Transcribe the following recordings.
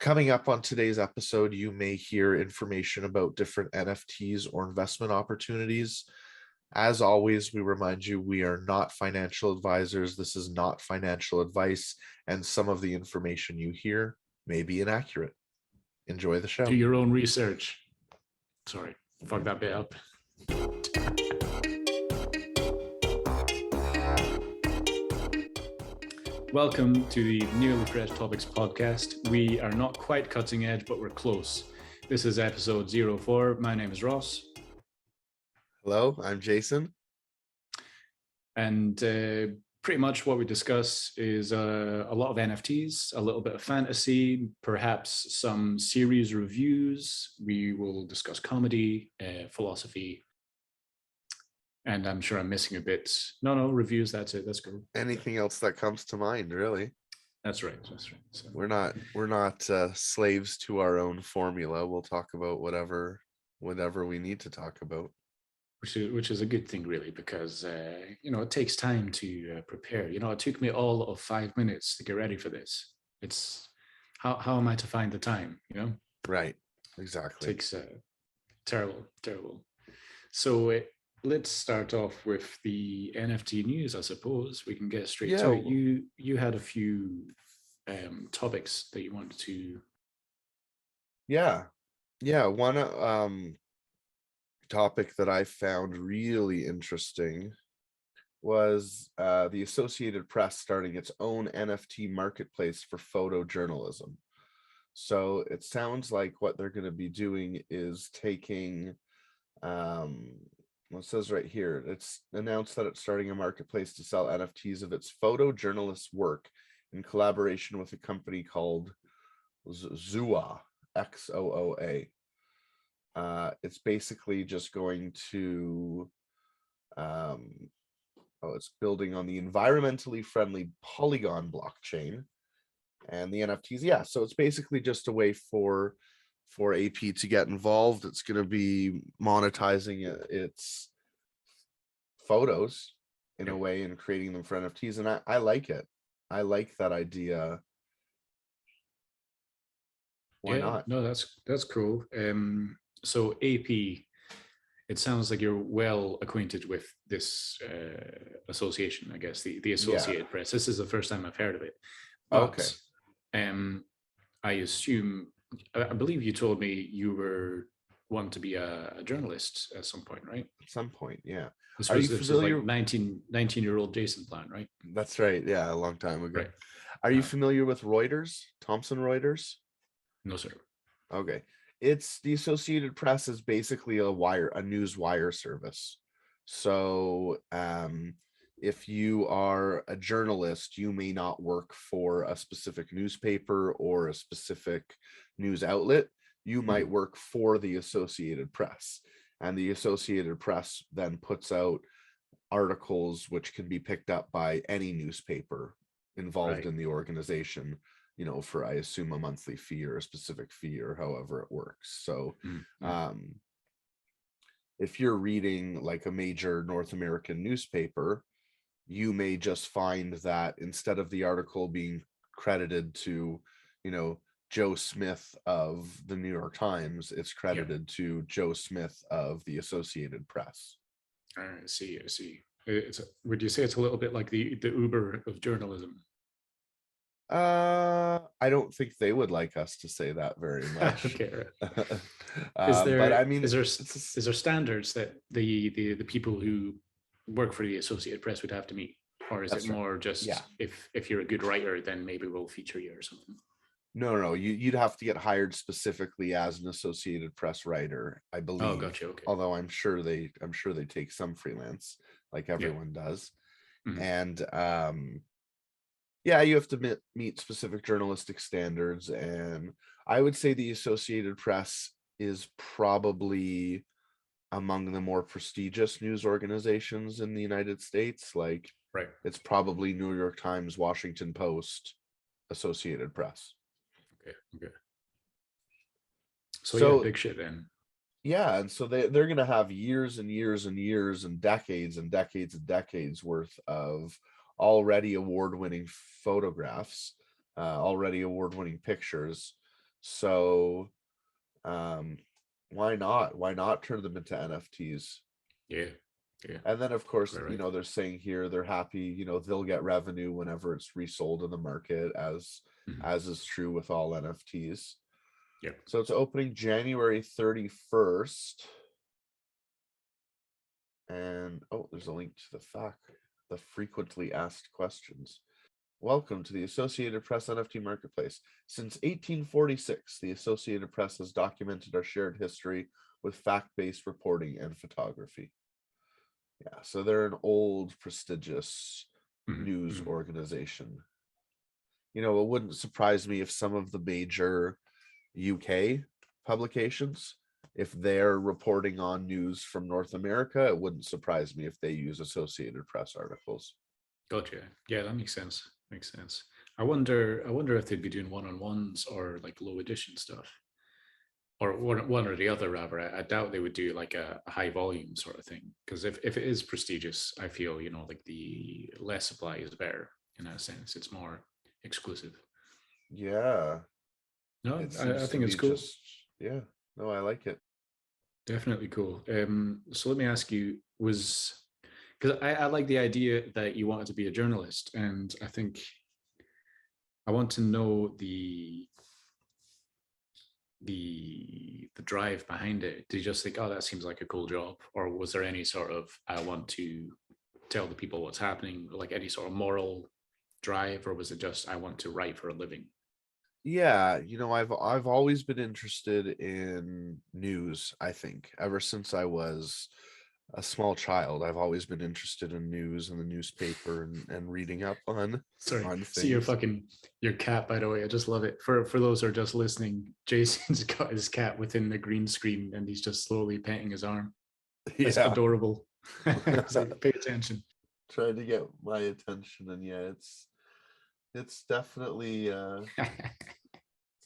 Coming up on today's episode, you may hear information about different NFTs or investment opportunities. As always, we remind you we are not financial advisors. This is not financial advice, and some of the information you hear may be inaccurate. Enjoy the show. Do your own research. Sorry, fuck that bit up. Welcome to the Nearly Fresh Topics podcast. We are not quite cutting edge, but we're close. This is episode 04. My name is Ross. Hello, I'm Jason. And pretty much what we discuss is a lot of NFTs, a little bit of fantasy, perhaps some series reviews. We will discuss comedy, philosophy, and I'm sure I'm missing a bit. No, reviews, that's it. That's good. Anything else that comes to mind, really? That's right. So, We're not slaves to our own formula. We'll talk about whatever we need to talk about. Which is a good thing, really, because it takes time to prepare. It took me all of 5 minutes to get ready for this. It's how am I to find the time? Right, exactly. It takes terrible. So let's start off with the NFT news. I suppose we can get straight to it. You had a few topics that you wanted to. Yeah. One topic that I found really interesting was the Associated Press starting its own NFT marketplace for photojournalism. So it sounds like what they're going to be doing is taking, it says right here, it's announced that it's starting a marketplace to sell NFTs of its photojournalists' work in collaboration with a company called Xooa, XOOA. It's basically just going to it's building on the environmentally friendly Polygon blockchain and the NFTs. So it's basically just a way for AP to get involved. It's going to be monetizing its photos in a way and creating them for NFTs, and I like it. I like that idea. Why not? No, that's cool. So AP, it sounds like you're well acquainted with this association, I guess, the Associated Press. This is the first time I've heard of it. But, I believe you told me you were wanting to be a journalist at some point, right? At some point, yeah. This was like 19-year-old Jason plan, right? That's right. Yeah, a long time ago. Right. Are you familiar with Reuters, Thomson Reuters? No, sir. Okay. It's the Associated Press is basically a news wire service. So if you are a journalist, you may not work for a specific newspaper or a specific news outlet. You might work for the Associated Press, and the Associated Press then puts out articles which can be picked up by any newspaper involved in the organization, for, I assume, a monthly fee or a specific fee or however it works. So if you're reading like a major North American newspaper, you may just find that instead of the article being credited to, Joe Smith of the New York Times, it's credited to Joe Smith of the Associated Press. I see. Would you say it's a little bit like the Uber of journalism? I don't think they would like us to say that very much. Okay. Right. But I mean, is there standards that the people who work for the Associated Press would have to meet, or is it more just if you're a good writer, then maybe we'll feature you or something? No. You'd have to get hired specifically as an Associated Press writer, I believe. Oh, gotcha. Okay. Although I'm sure they take some freelance, like everyone does, and you have to meet specific journalistic standards. And I would say the Associated Press is probably among the more prestigious news organizations in the United States. Like, it's probably New York Times, Washington Post, Associated Press. Okay. So big shit then. Yeah, and so they're going to have years and years and years and decades and decades and decades worth of already award-winning photographs, already award-winning pictures So um, why not? Why not turn them into NFTs? Yeah, yeah, And then, of course, quite right. they're saying here they're happy, they'll get revenue whenever it's resold in the market, Mhm. as is true with all NFTs. Yep. So it's opening January 31st. And oh, there's a link to the frequently asked questions. Welcome to the Associated Press NFT Marketplace. Since 1846, the Associated Press has documented our shared history with fact-based reporting and photography. Yeah, so they're an old, prestigious Mhm, news mhm. organization. It wouldn't surprise me if some of the major UK publications, if they're reporting on news from North America, it wouldn't surprise me if they use Associated Press articles. Gotcha. Yeah, that makes sense. Makes sense. I wonder if they'd be doing one-on-ones or like low edition stuff, or one or the other. Rather, I doubt they would do like a high volume sort of thing. Because if it is prestigious, I feel like the less supply is better in that sense. It's more exclusive. Yeah, No, it I seems to think it's be cool. just, yeah, no, I like it. Definitely cool. So let me ask you, was because I like the idea that you wanted to be a journalist, and I think I want to know the drive behind it. Did you just think, oh, that seems like a cool job, or was there any sort of I want to tell the people what's happening, like any sort of moral drive, or was it just I want to write for a living? Yeah, I've always been interested in news, I think. Ever since I was a small child, I've always been interested in news and the newspaper and reading up on Sorry, on see your things. fucking your cat, by the way. I just love it. For those who are just listening, Jason's got his cat within the green screen and he's just slowly petting his arm. It's Yeah. adorable. It's like pay attention. Trying to get my attention, and yeah, it's definitely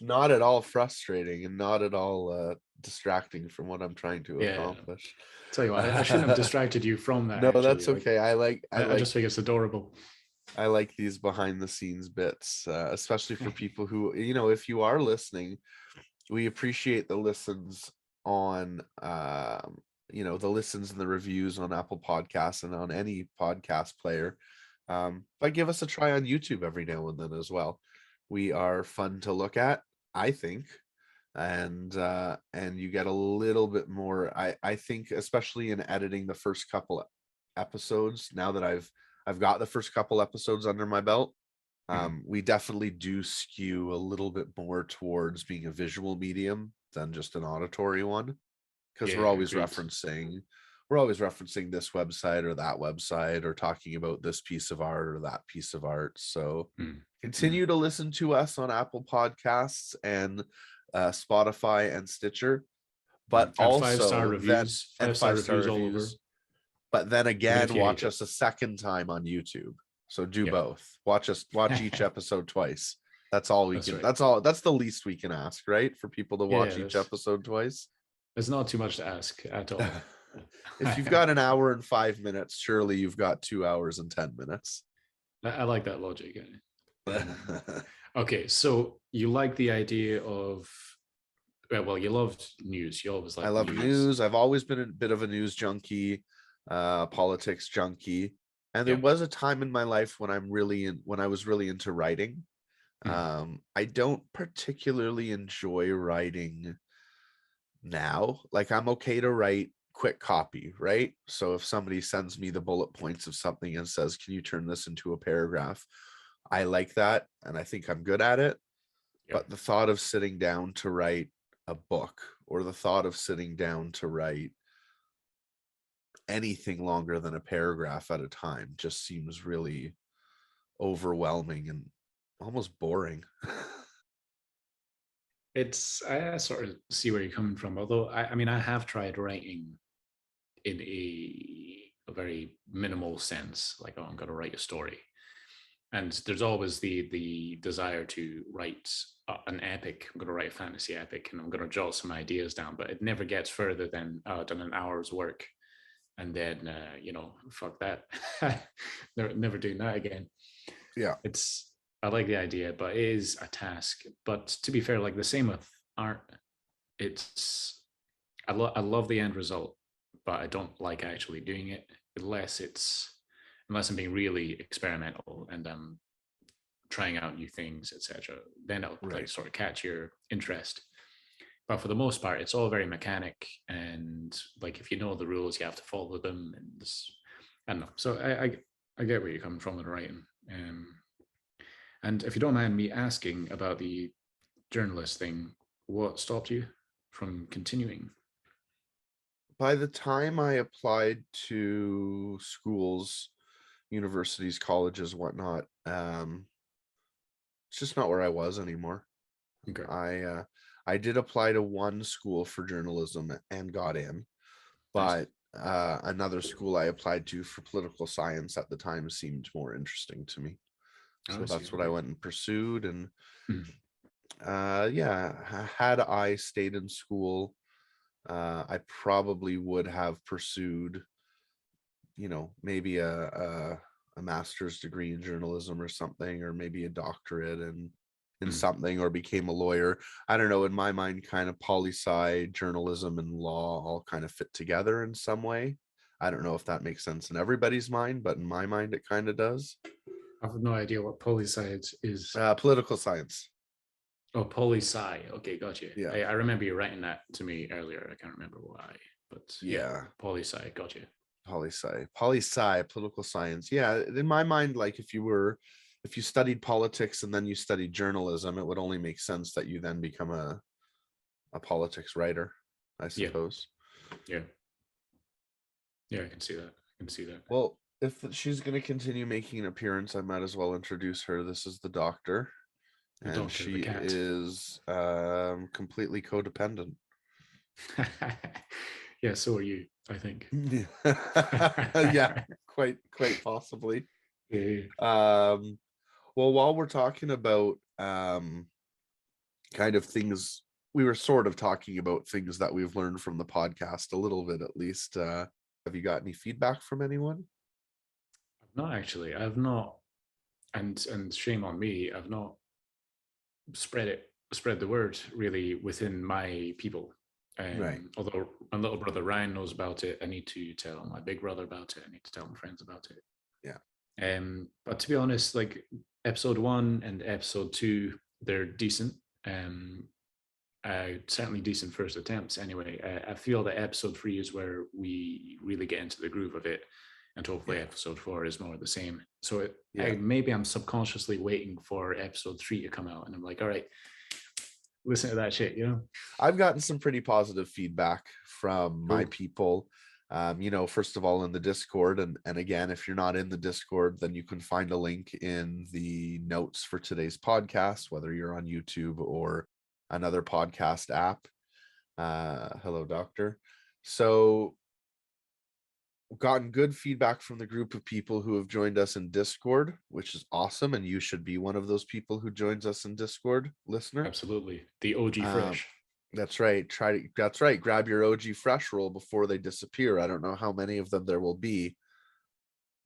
not at all frustrating and not at all distracting from what I'm trying to Yeah. accomplish. Tell you what, I shouldn't have distracted you from that No, actually. that's Like okay. I like I I like just think it's adorable. I like these behind the scenes bits, especially for people who, if you are listening, we appreciate the listens on, the listens and the reviews on Apple Podcasts and on any podcast player. But give us a try on YouTube every now and then as well. We are fun to look at, I think, and you get a little bit more. I think, especially in editing the first couple episodes, now that I've got the first couple episodes under my belt, Mhm. we definitely do skew a little bit more towards being a visual medium than just an auditory one, because Yeah, agreed. we're always referencing this website or that website, or talking about this piece of art or that piece of art. So Mm. Mm. continue to listen to us on Apple Podcasts and Spotify and Stitcher, but And 5-star also that reviews, and 5-star five-star reviews all over, reviews. But then even again, if you hate watch it. us a second time on YouTube. So do Yep. both. Watch each episode twice. That's all we That's can. right. That's the least we can ask, right? For people to Yeah, watch each episode twice. there's not too much to ask at all. If you've got an hour and 5 minutes, surely you've got 2 hours and 10 minutes. I like that logic. Okay, so you like the idea of well, you loved news. You always I liked love news. news. I've always been a bit of a news junkie, politics junkie. And there Yep. was a time in my life when when I was really into writing. Mhm. I don't particularly enjoy writing now. Like, I'm okay to write quick copy, right? So if somebody sends me the bullet points of something and says, "Can you turn this into a paragraph?" I like that, and I think I'm good at it. Yep. But the thought of sitting down to write a book, or the thought of sitting down to write anything longer than a paragraph at a time, just seems really overwhelming and almost boring. It's I sort of see where you're coming from. Although I mean I have tried writing in a very minimal sense, like, oh, I'm going to write a story, and there's always the desire to write an epic. I'm going to write a fantasy epic, and I'm going to jot some ideas down, but it never gets further than done an hour's work, and then fuck that. Never doing that again. Yeah. It's I like the idea, but it is a task. But to be fair, like the same with art, it's I love the end result, but I don't like actually doing it unless I'm being really experimental and I'm trying out new things, etc. Then it'll like Right. sort of catch your interest. But for the most part, it's all very mechanic, and like if you know the rules, you have to follow them. And this, I don't know. So I get where you're coming from with writing. And if you don't mind me asking about the journalist thing, what stopped you from continuing? By the time I applied to schools, universities, colleges, whatnot, it's just not where I was anymore. Okay. I did apply to one school for journalism and got in, Nice. but another school I applied to for political science at the time seemed more interesting to me. Oh, So I see. that's what I Okay. went and pursued. And Mm, yeah, had I stayed in school, I probably would have pursued, maybe a master's degree in journalism or something, or maybe a doctorate in mm. something, or became a lawyer. I don't know. In my mind, kind of poli sci, journalism, and law all kind of fit together in some way. I don't know if that makes sense in everybody's mind, but in my mind, it kind of does. I have no idea what polyscience is. Political science. Oh, polysci. Okay, got you. Yeah. I remember you writing that to me earlier. I can't remember why, but yeah, Yeah. polysci. Got you. Poli sci, political science. Yeah, in my mind, like if you studied politics and then you studied journalism, it would only make sense that you then become a politics writer, I Yeah, suppose. yeah, yeah. I can see that. I can see that. Well, if she's going to continue making an appearance, I might as well introduce her. This is the doctor, The and doctor, the she cat. is completely codependent. Yeah, so are you, I think. Yeah, quite possibly. Yeah. Um, well, while we're talking about kind of things, we were sort of talking about things that we've learned from the podcast a little bit at least. Have you got any feedback from anyone? I've not actually. I've not, and shame on me. I've not spread the word really within my people. Right. Although my little brother Ryan knows about it, I need to tell my big brother about it. I need to tell my friends about it. Yeah. But to be honest, like episode 1 and episode 2, they're decent. Certainly decent first attempts. Anyway, I feel that episode 3 is where we really get into the groove of it, and hopefully Yeah. episode 4 is more the same. So Yeah. maybe I'm subconsciously waiting for episode 3 to come out, and I'm like, all right, listen to that shit, you know? I've gotten some pretty positive feedback from my Cool. people. First of all, in the Discord, and again, if you're not in the Discord, then you can find a link in the notes for today's podcast, whether you're on YouTube or another podcast app. Hello, doctor. So gotten good feedback from the group of people who have joined us in Discord, which is awesome. And you should be one of those people who joins us in Discord, listener. Absolutely. The OG Um, fresh. that's right. That's right. Grab your OG fresh roll before they disappear. I don't know how many of them there will be.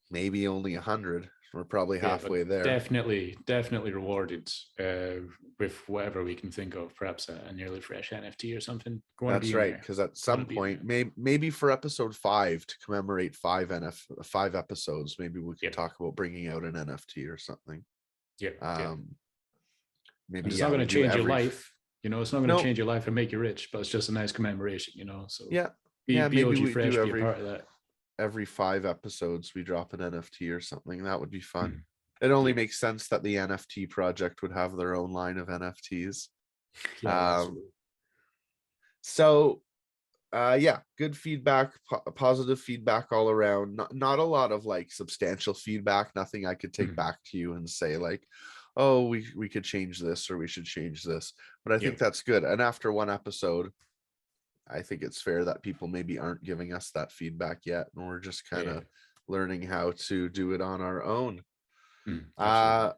Maybe only 100. We're probably Yeah, but halfway there. definitely rewarded with whatever we can think of. Perhaps a nearly fresh NFT or something. Want to That's be in right. there. Because at Want some to be in point, there. maybe for episode 5 to commemorate 5 episodes, maybe we could Yep. talk about bringing out an NFT or something. Yep. Yep. Um, And maybe it's not yeah, going we to do change your every. life. You know, it's not going to No, change your life and make you rich, but it's just a nice commemoration, you know. So yeah, be yeah. be Maybe OG we do fresh, be a part of that. every 5 episodes we drop an NFT or something. That would be fun. Mm. It only Yep. makes sense that the NFT project would have their own line of NFTs. Yeah, Um, absolutely. so yeah, good feedback, positive feedback all around. Not a lot of like substantial feedback, nothing I could take Mm. back to you and say like, oh, we could change this or we should change this. But I think Yep. that's good. And after one episode, I think it's fair that people maybe aren't giving us that feedback yet, and we're just kind Yeah. of learning how to do it on our own. Mm. Absolutely. Uh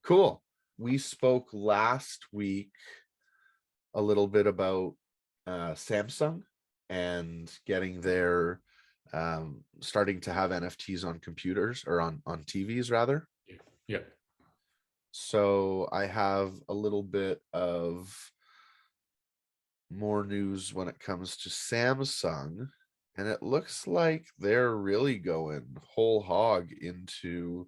cool. We spoke last week a little bit about Samsung and getting their starting to have NFTs on computers or on TVs rather. Yeah. Yep. So I have a little bit of more news when it comes to Samsung, and it looks like they're really going whole hog into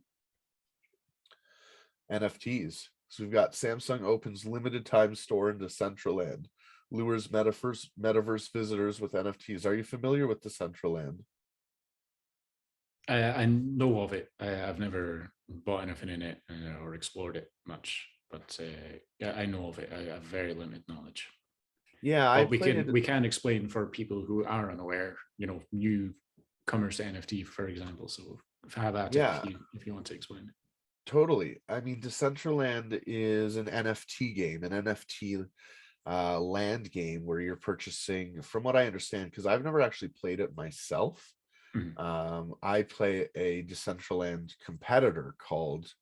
NFTs. So we've got Samsung opens limited time store in Decentraland, lures metaverse visitors with NFTs. Are you familiar with Decentraland? I know of it. I've never bought anything in it or explored it much, but yeah, I know of it. I have very limited knowledge. Yeah, I But played. we can explain for people who are unaware, newcomers to NFT, for example. So have at it Yeah, if you want to explain it. totally. I mean, Decentraland is an NFT game, an NFT land game where you're purchasing, from what I understand, because I've never actually played it myself. Mhm. I play a Decentraland competitor called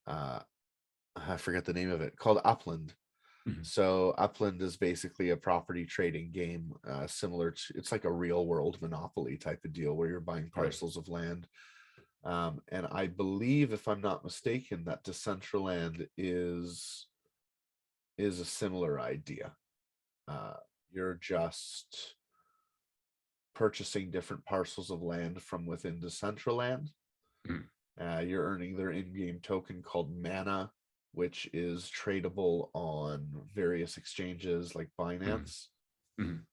I forget the name of it, called Upland. Mhm. So Upland is basically a property trading game, similar to, it's like a real world Monopoly type of deal where you're buying Right. parcels of land. And I believe, if I'm not mistaken, that Decentraland is a similar idea. Uh, you're just purchasing different parcels of land from within Decentraland. Mhm. You're earning their in-game token called mana, which is tradable on various exchanges like Mhm. Binance. Mhm.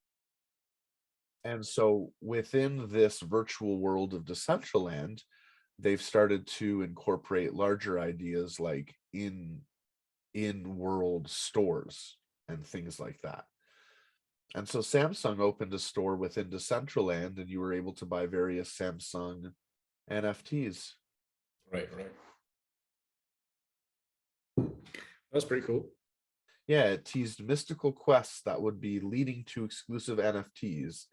And so within this virtual world of Decentraland, they've started to incorporate larger ideas like in world stores and things like that. And so Samsung opened a store within Decentraland, and you were able to buy various Samsung NFTs. Right. Right. That's pretty cool. Yeah, it teased mystical quests that would be leading to exclusive NFTs.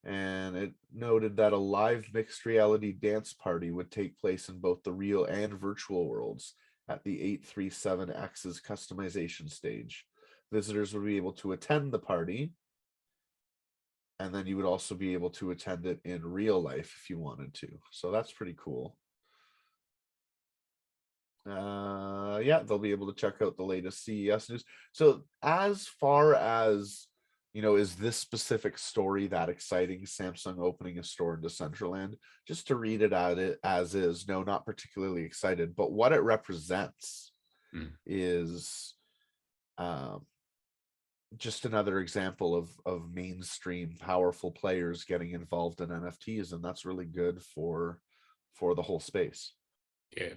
And it noted that a live mixed reality dance party would take place in both the real and virtual worlds at the 837X's customization stage. Visitors would be able to attend the party, and then you would also be able to attend it in real life if you wanted to. So that's pretty cool. Yeah, they'll be able to check out the latest CES news. So as far as, is this specific story that exciting, Samsung opening a store in Decentraland? Just to read it at it as is, no, not particularly excited, but what it represents Mhm. is um just another example of mainstream powerful players getting involved in NFTs, and that's really good for the whole space. Yeah.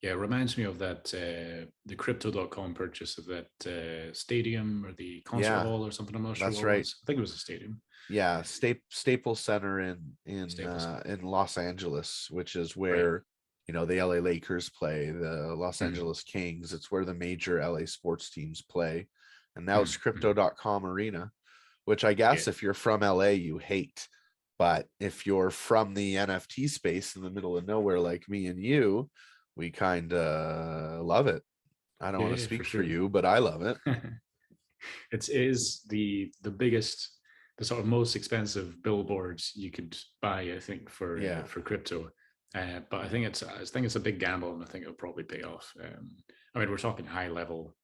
Yeah, it reminds me of that the crypto.com purchase of that stadium or the concert Yeah, hall or something. I'm not sure that's what it right. was. I think it was a stadium. Yeah, Staples Center Staples Center. in Los Angeles, which is Right. where the LA Lakers play, the Los Mhm. Angeles Kings. It's where the major LA sports teams play. And now it's Mhm. Mhm. crypto.com arena, which I Yeah. guess if you're from LA, you hate. But if you're from the NFT space in the middle of nowhere like me and you, we kind of love it. I don't Yeah, want to yeah, for speak for sure. you, but I love it. It is the biggest, the sort of most expensive billboards you could buy, I think, Yeah, for crypto. But I think it's a big gamble, and I think it'll probably pay off. I mean, we're talking high level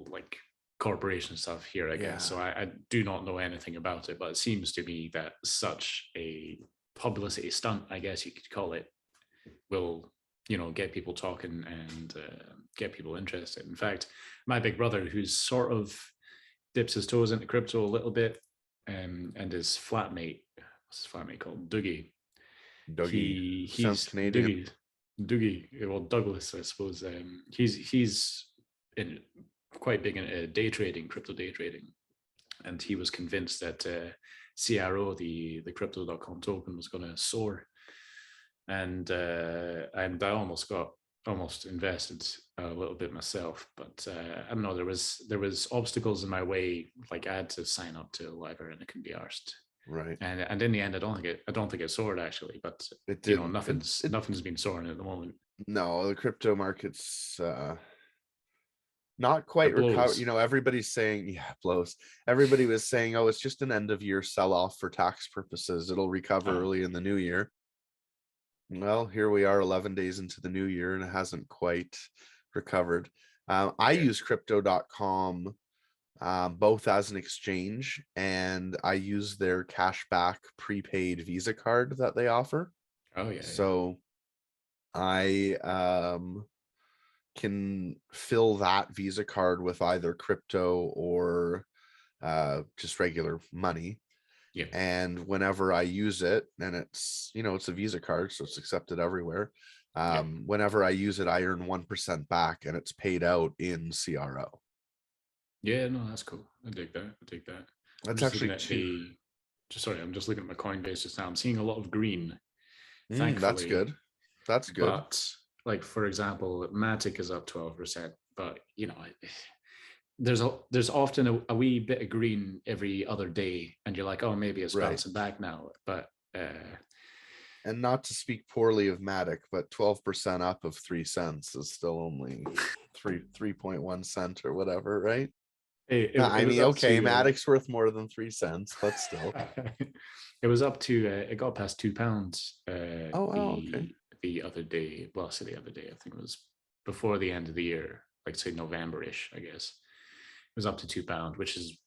like corporation stuff here, I guess. yeah, So I do not know anything about it, but it seems to be that such a publicity stunt, I guess you could call it, will get people talking and get people interested. In fact, my big brother, who's sort of dips his toes into crypto a little bit, and his flatmate, what's his flatmate called, Doogie. Dougie sounds He's Canadian. Doogie, well, Douglas, I suppose. He's in, quite big in crypto day trading, and he was convinced that CRO, the crypto.com token, was going to soar, and I almost invested a little bit myself, but I don't know. There was obstacles in my way. Like I had to sign up to Liver, and it can be arsed. Right. And in the end, I don't think it soared actually. But It didn't. nothing's been soaring at the moment. No, the crypto market's not quite It recovered. blows. Everybody's saying, yeah, it blows. Everybody was saying, oh, it's just an end of year sell off for tax purposes. It'll recover Uh, early in the new year. Well, here we are 11 days into the new year and it hasn't quite recovered. I Yeah. use crypto.com both as an exchange, and I use their cashback prepaid Visa card that they offer. Oh yeah, yeah, So I can fill that Visa card with either crypto or just regular money. yeah, And whenever I use it, and it's, it's a Visa card, so it's accepted everywhere. yeah. Whenever I use it, I earn 1% back, and it's paid out in CRO. Yeah, no, that's cool. I dig that. I dig that. I'm That's just looking actually at two. the. Sorry, I'm just looking at my Coinbase just now. I'm seeing a lot of green, That's thankfully. good. That's good. But like for example, Matic is up 12%. But there's often a wee bit of green every other day, and you're like, oh, maybe it's Right. bouncing back now. But And not to speak poorly of Matic, but 12% up of 3 cents is still only 3.1 cent or whatever, right? it I was mean, up okay, to Matic's worth more than 3 cents, but still. it was up to it got past £2 Oh, wow, okay. the other day. Well, I say the other day, I think it was before the end of the year, like say November-ish, I guess. It was up to £2, which is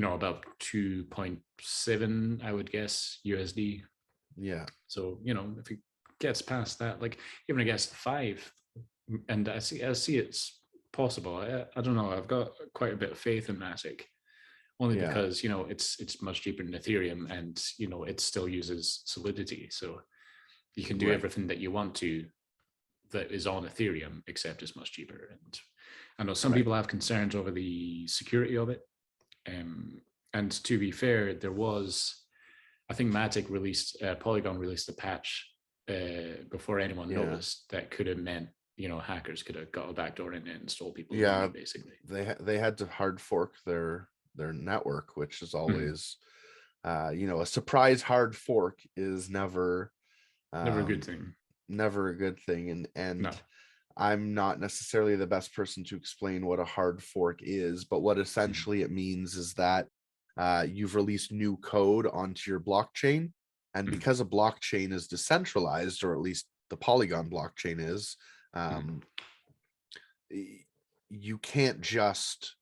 about 2.7, I would guess, USD. Yeah. So if it gets past that, like even I guess 5, and I see it's possible. I don't know. I've got quite a bit of faith in Matic, only Yeah. because it's much cheaper than Ethereum, and it still uses Solidity, so you can do Right. everything that you want to that is on Ethereum, except it's much cheaper. And I know some Right. people have concerns over the security of it. And to be fair, there was, I think Matic released, Polygon released a patch before anyone Yeah. noticed that could have meant, hackers could have got a backdoor in and stole people's money, Yeah. basically. They had to hard fork their network, which is Mhm. always a surprise hard fork is Never a good um thing. never a good thing. And No. I'm not necessarily the best person to explain what a hard fork is, but what Mhm. essentially it means is that you've released new code onto your blockchain. And Mhm. because a blockchain is decentralized, or at least the Polygon blockchain is, Mhm. um, you can't just,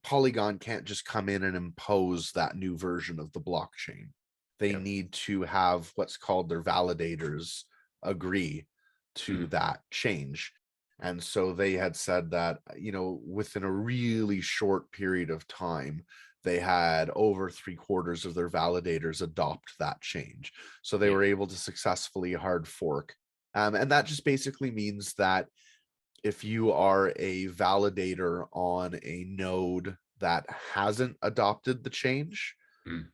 Polygon can't just come in and impose that new version of the blockchain. They Yep. need to have what's called their validators agree to Mhm. that change. And so they had said that, within a really short period of time, they had over 3/4 of their validators adopt that change. So they Yeah. were able to successfully hard fork. And that just basically means that if you are a validator on a node that hasn't adopted the change, Mhm.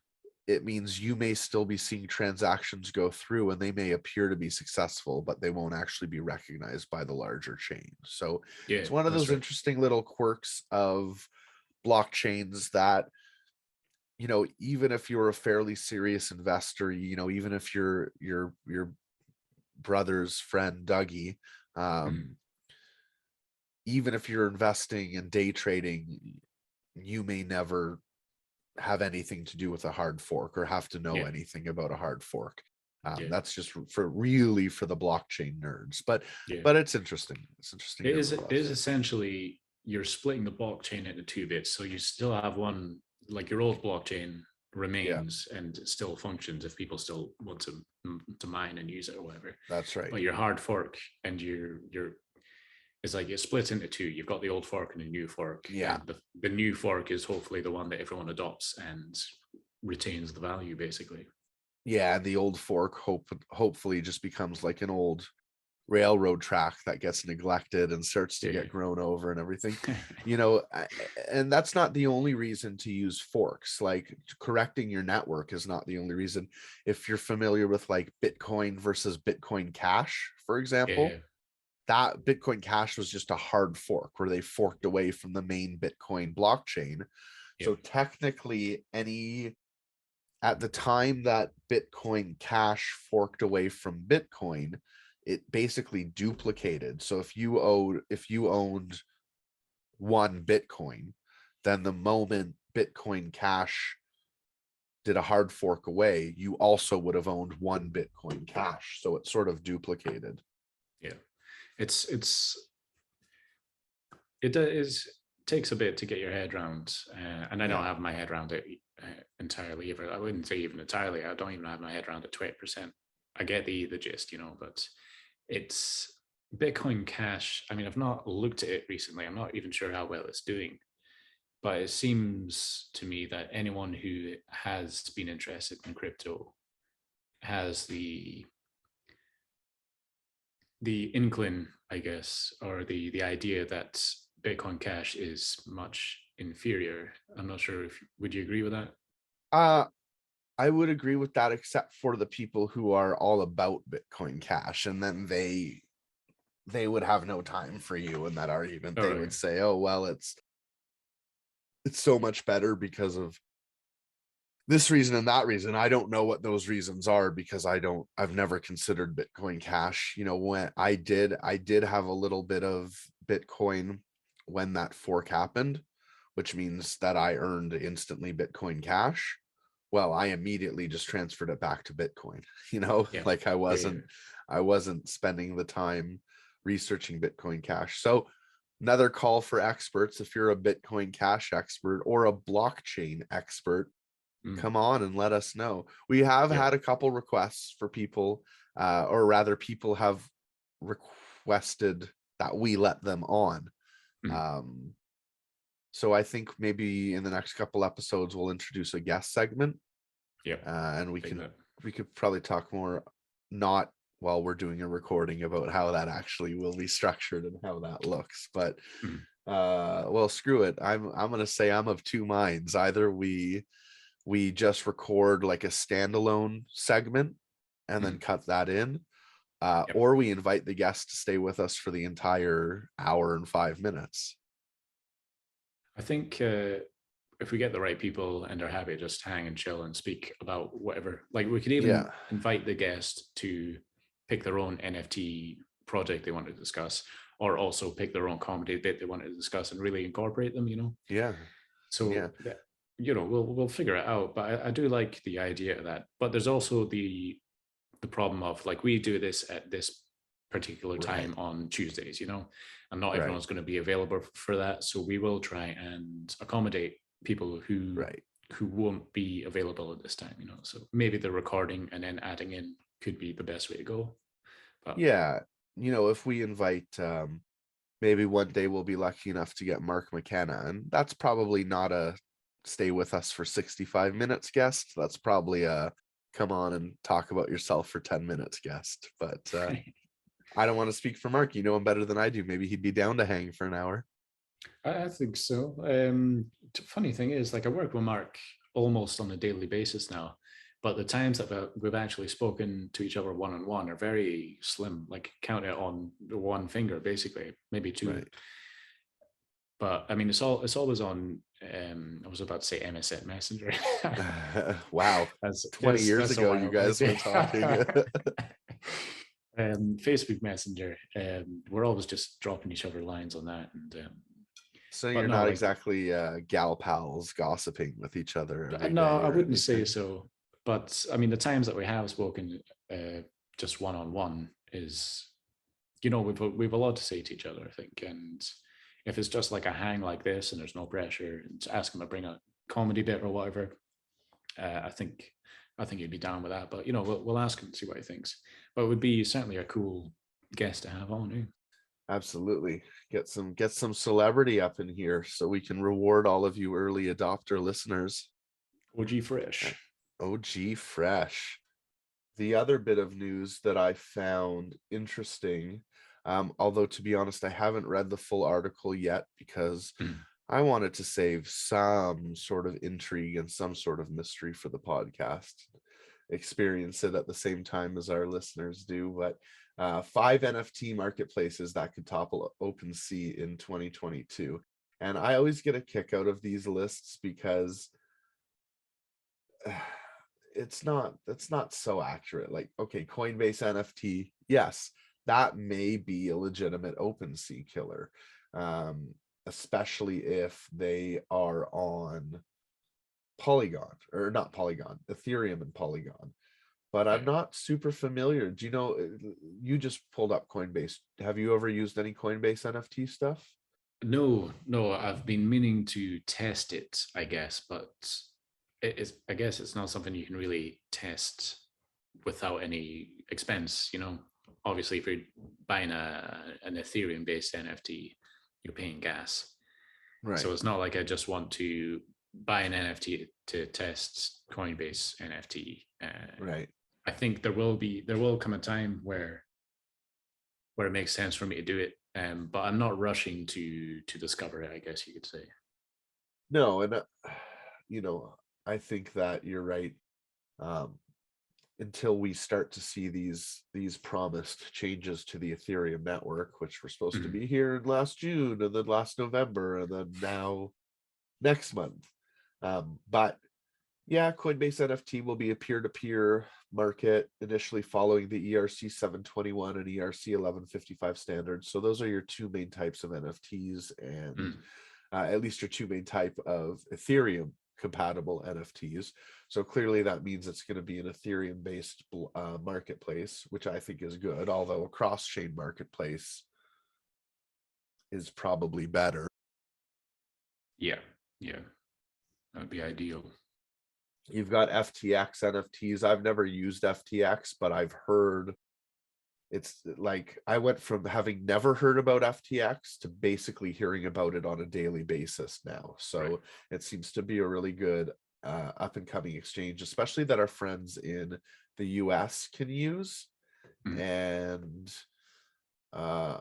it means you may still be seeing transactions go through and they may appear to be successful, but they won't actually be recognized by the larger chain. So Yeah, it's one of that's those right. interesting little quirks of blockchains that, even if you're a fairly serious investor, even if your brother's friend Dougie, Mhm. um, even if you're investing in day trading, you may never have anything to do with a hard fork or have to know Yeah. anything about a hard fork. Yeah. That's just for the blockchain nerds, but Yeah. it's interesting. It's interesting It is nevertheless. essentially you're splitting the blockchain into two bits. So you still have one, like your old blockchain Yeah, remains and it still functions if people still want to mine and use it or whatever. that's right. But your hard fork and your it's like it splits into two. You've got the old fork and the new fork, Yeah, and the new fork is hopefully the one that everyone adopts and retains the value, basically. yeah. And the old fork hopefully just becomes like an old railroad track that gets neglected and starts to Yeah. get grown over and everything. And that's not the only reason to use forks. Like, correcting your network is not the only reason. If you're familiar with like Bitcoin versus Bitcoin Cash, for example, Yeah. that Bitcoin Cash was just a hard fork where they forked away from the main Bitcoin blockchain. Yeah. So technically, at the time that Bitcoin Cash forked away from Bitcoin, it basically duplicated. So if you owned one Bitcoin, then the moment Bitcoin Cash did a hard fork away, you also would have owned one Bitcoin Cash. So it's sort of duplicated. Yeah, it's it is takes a bit to get your head around, and I don't Yeah. have my head around it entirely. Either I wouldn't say even entirely. I don't even have my head around it 20%. I get the gist, but it's Bitcoin Cash. I mean, I've not looked at it recently. I'm not even sure how well it's doing, but it seems to me that anyone who has been interested in crypto has the inkling, I guess, or the idea that Bitcoin Cash is much inferior. I'm not sure if would you agree with that? Uh, I would agree with that, except for the people who are all about Bitcoin Cash, and then they would have no time for you in that argument. All They right. would say, "Oh, well, it's so much better because of this reason and that reason." I don't know what those reasons are because I've never considered Bitcoin Cash. When I did have a little bit of Bitcoin when that fork happened, which means that I earned instantly Bitcoin Cash. Well, I immediately just transferred it back to Bitcoin, Yeah. like I Yeah. Yeah. wasn't spending the time researching Bitcoin Cash. So another call for experts: if you're a Bitcoin Cash expert or a blockchain expert, Mm, come on and let us know. We have yeah. had a couple requests for people, or rather, people have requested that we let them on. Mm, Um, so I think maybe in the next couple episodes we'll introduce a guest segment, yeah. and we Dig can that. we could probably talk more, not while we're doing a recording, about how that actually will be structured and how that looks. But Mm, well, screw it. I'm gonna say I'm of two minds. Either we just record like a standalone segment and then mm, cut that in, yep. or we invite the guest to stay with us for the entire hour and 5 minutes. I think if we get the right people and are happy to just hang and chill and speak about whatever, like we could even Yeah, invite the guest to pick their own NFT project they want to discuss, or also pick their own comedy bit they want to discuss and really incorporate them. yeah, yeah, So that we'll figure it out. But I do like the idea of that. But there's also the problem of like we do this at this particular right, time on Tuesdays, and not right, everyone's going to be available for that. So we will try and accommodate people who right. who won't be available at this time. So maybe the recording and then adding in could be the best way to go. But Yeah, if we invite, maybe one day we'll be lucky enough to get Mark McKenna, and that's probably not a stay with us for 65 minutes guest. That's probably a come on and talk about yourself for 10 minutes guest. But I don't want to speak for Mark. You know him better than I do. Maybe he'd be down to hang for an hour. I think so. Funny thing is, like I work with Mark almost on a daily basis now, but the times that we've actually spoken to each other one on one are very slim. Like count it on one finger, basically, maybe two. Right. But I mean, it's always on. I was about to say MSN Messenger. Wow. that's 20 yes, years that's a ago, you while back. guys were talking. Facebook Messenger. We're always just dropping each other lines on that, and So but you're no, not like exactly gal pals gossiping with each other every no, day I or wouldn't say anything. so. But I mean, the times that we have spoken just one on one is, we've a lot to say to each other, I think. And if it's just like a hang like this and there's no pressure, and ask him to bring a comedy bit or whatever, I think he'd be down with that. But we'll ask him and see what he thinks. But it would be certainly a cool guest to have on. Eh? Absolutely. Get some celebrity up in here so we can reward all of you early adopter listeners. OG Uh, Fresh. OG Fresh. The other bit of news that I found interesting, although to be honest, I haven't read the full article yet because Mm. I wanted to save some sort of intrigue and some sort of mystery for the podcast, experience it at the same time as our listeners do. But 5 NFT marketplaces that could topple OpenSea in 2022. And I always get a kick out of these lists because that's not so accurate. Like, okay, Coinbase NFT, yes, that may be a legitimate OpenSea killer, especially if they are on Polygon, or not Polygon, Ethereum and Polygon. But I'm Right. not super familiar. Do you know, you just pulled up Coinbase. Have you ever used any Coinbase NFT stuff? No, no, I've been meaning to test it, I guess, but I guess it's not something you can really test without any expense, you know. Obviously, if you're buying an Ethereum based NFT, you're paying gas. So Right, it's not like I just want to buy an NFT to test Coinbase NFT. right. I think there will come a time where it makes sense for me to do it. But I'm not rushing to discover it, I guess you could say. No, and you know, I think that you're right. Um, until we start to see these promised changes to the Ethereum network, which were supposed to Mhm. be here in last June and then last November and then now next month. But yeah, Coinbase NFT will be a peer-to-peer market initially following the ERC 721 and ERC 1155 standards. So those are your two main types of NFTs, and Mm. at least your two main type of Ethereum compatible NFTs. So clearly that means it's going to be an Ethereum based marketplace, which I think is good, although a cross chain marketplace is probably better. Yeah, yeah, that would be ideal. You've got FTX NFTs. I've never used FTX, but I've heard it's like I went from having never heard about FTX to basically hearing about it on a daily basis now. Right. So it seems to be a really good up and coming exchange, especially that our friends in the US can use. Mm. And uh,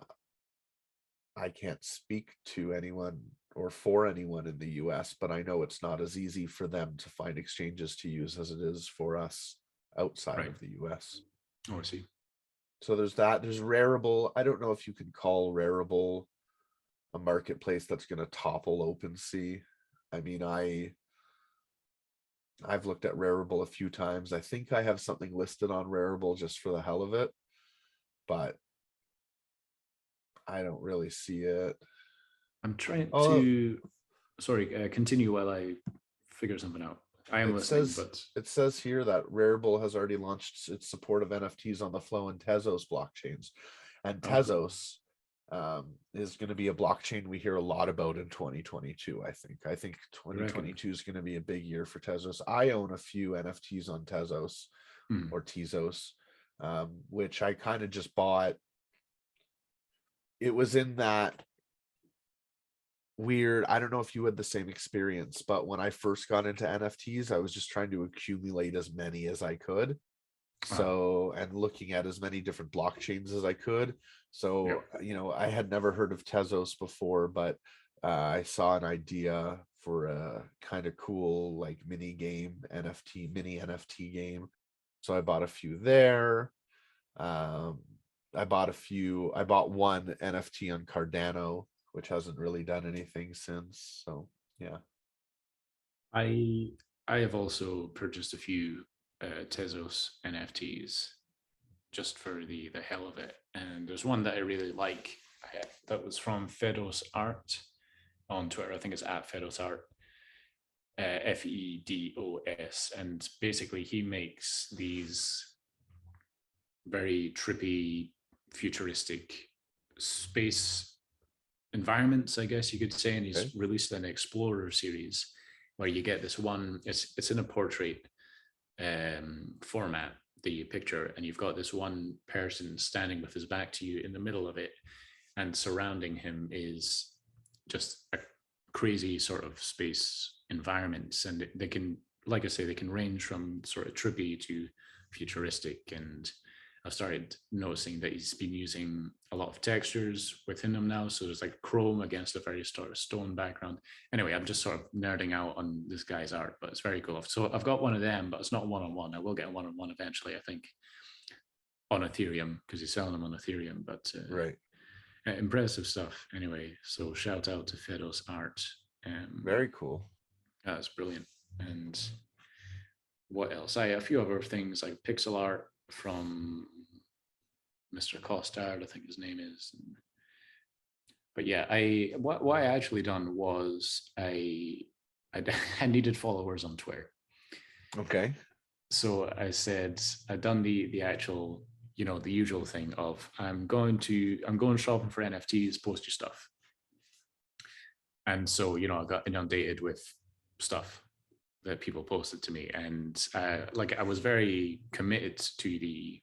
I can't speak to anyone or for anyone in the US, but I know it's not as easy for them to find exchanges to use as it is for us outside Right. of the US. Oh, I see. So there's that. There's Rarible. I don't know if you can call Rarible a marketplace that's going to topple OpenSea. I mean, I've looked at Rarible a few times. I think I have something listed on Rarible just for the hell of it, but I don't really see it. I'm trying Oh, to. Sorry, continue while I figure something out. I am it listening, says but it says here that Rarible has already launched its support of NFTs on the Flow and Tezos blockchains, and oh, cool. Tezos is going to be a blockchain we hear a lot about in 2022. I think You reckon? 2022 is going to be a big year for Tezos. I own a few NFTs on Tezos Mm. or Tezos, which I kind of just bought. It was in that weird, I don't know if you had the same experience, but when I first got into NFTs, I was just trying to accumulate as many as I could. Ah, So, and looking at as many different blockchains as I could. yeah. So, I had never heard of Tezos before, but I saw an idea for a kind of cool like mini game NFT, mini NFT game. So I bought a few there. Um, I bought one NFT on Cardano, which hasn't really done anything since. So yeah. I I have also purchased a few Tezos NFTs just for the hell of it, and there's one that I really like that was from Fedos Art on Twitter. I think it's at Fedos Art, FEDOS, and basically he makes these very trippy, futuristic space environments, I guess you could say. And Okay. he's released an Explorer series where you get this one. It's in a portrait format, the picture, and you've got this one person standing with his back to you in the middle of it, and surrounding him is just a crazy sort of space environments, and they can, like I say, they can range from sort of trippy to futuristic. And I've started noticing that he's been using a lot of textures within them now. So there's like chrome against a very sort of stone background. Anyway, I'm just sort of nerding out on this guy's art, but it's very cool. So I've got one of them, but it's not one on one. I will get a one on one eventually, I think, on Ethereum because he's selling them on Ethereum. But Right. impressive stuff. Anyway, so shout out to Fedos Art. Um, Very cool. that's brilliant. And what else? I a few other things like pixel art from Mr. Costard, I think his name is. But yeah, I what I actually done was I I, I needed followers on Twitter. Okay. So I said I'd done the actual, the usual thing of I'm going shopping for NFTs, post your stuff. And so, I got inundated with stuff that people posted to me. And like I was very committed to the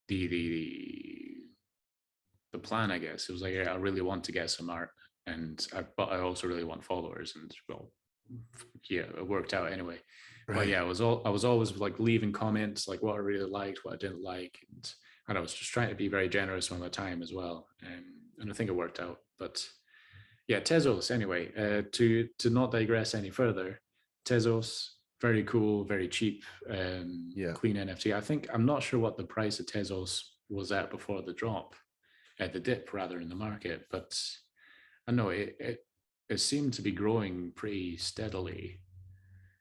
the the plan, I guess. It was like, yeah, I really want to get some art, but I also really want followers, and well, yeah, it worked out anyway. But Right. yeah, I was always like leaving comments like what I really liked, what I didn't like, and I was just trying to be very generous with my time as well, and I think it worked out. But yeah, Tezos. Anyway, to not digress any further, Tezos, very cool, very cheap, Yeah. clean NFT. I think I'm not sure what the price of Tezos was at before the drop, at the dip rather in the market, but I know it seemed to be growing pretty steadily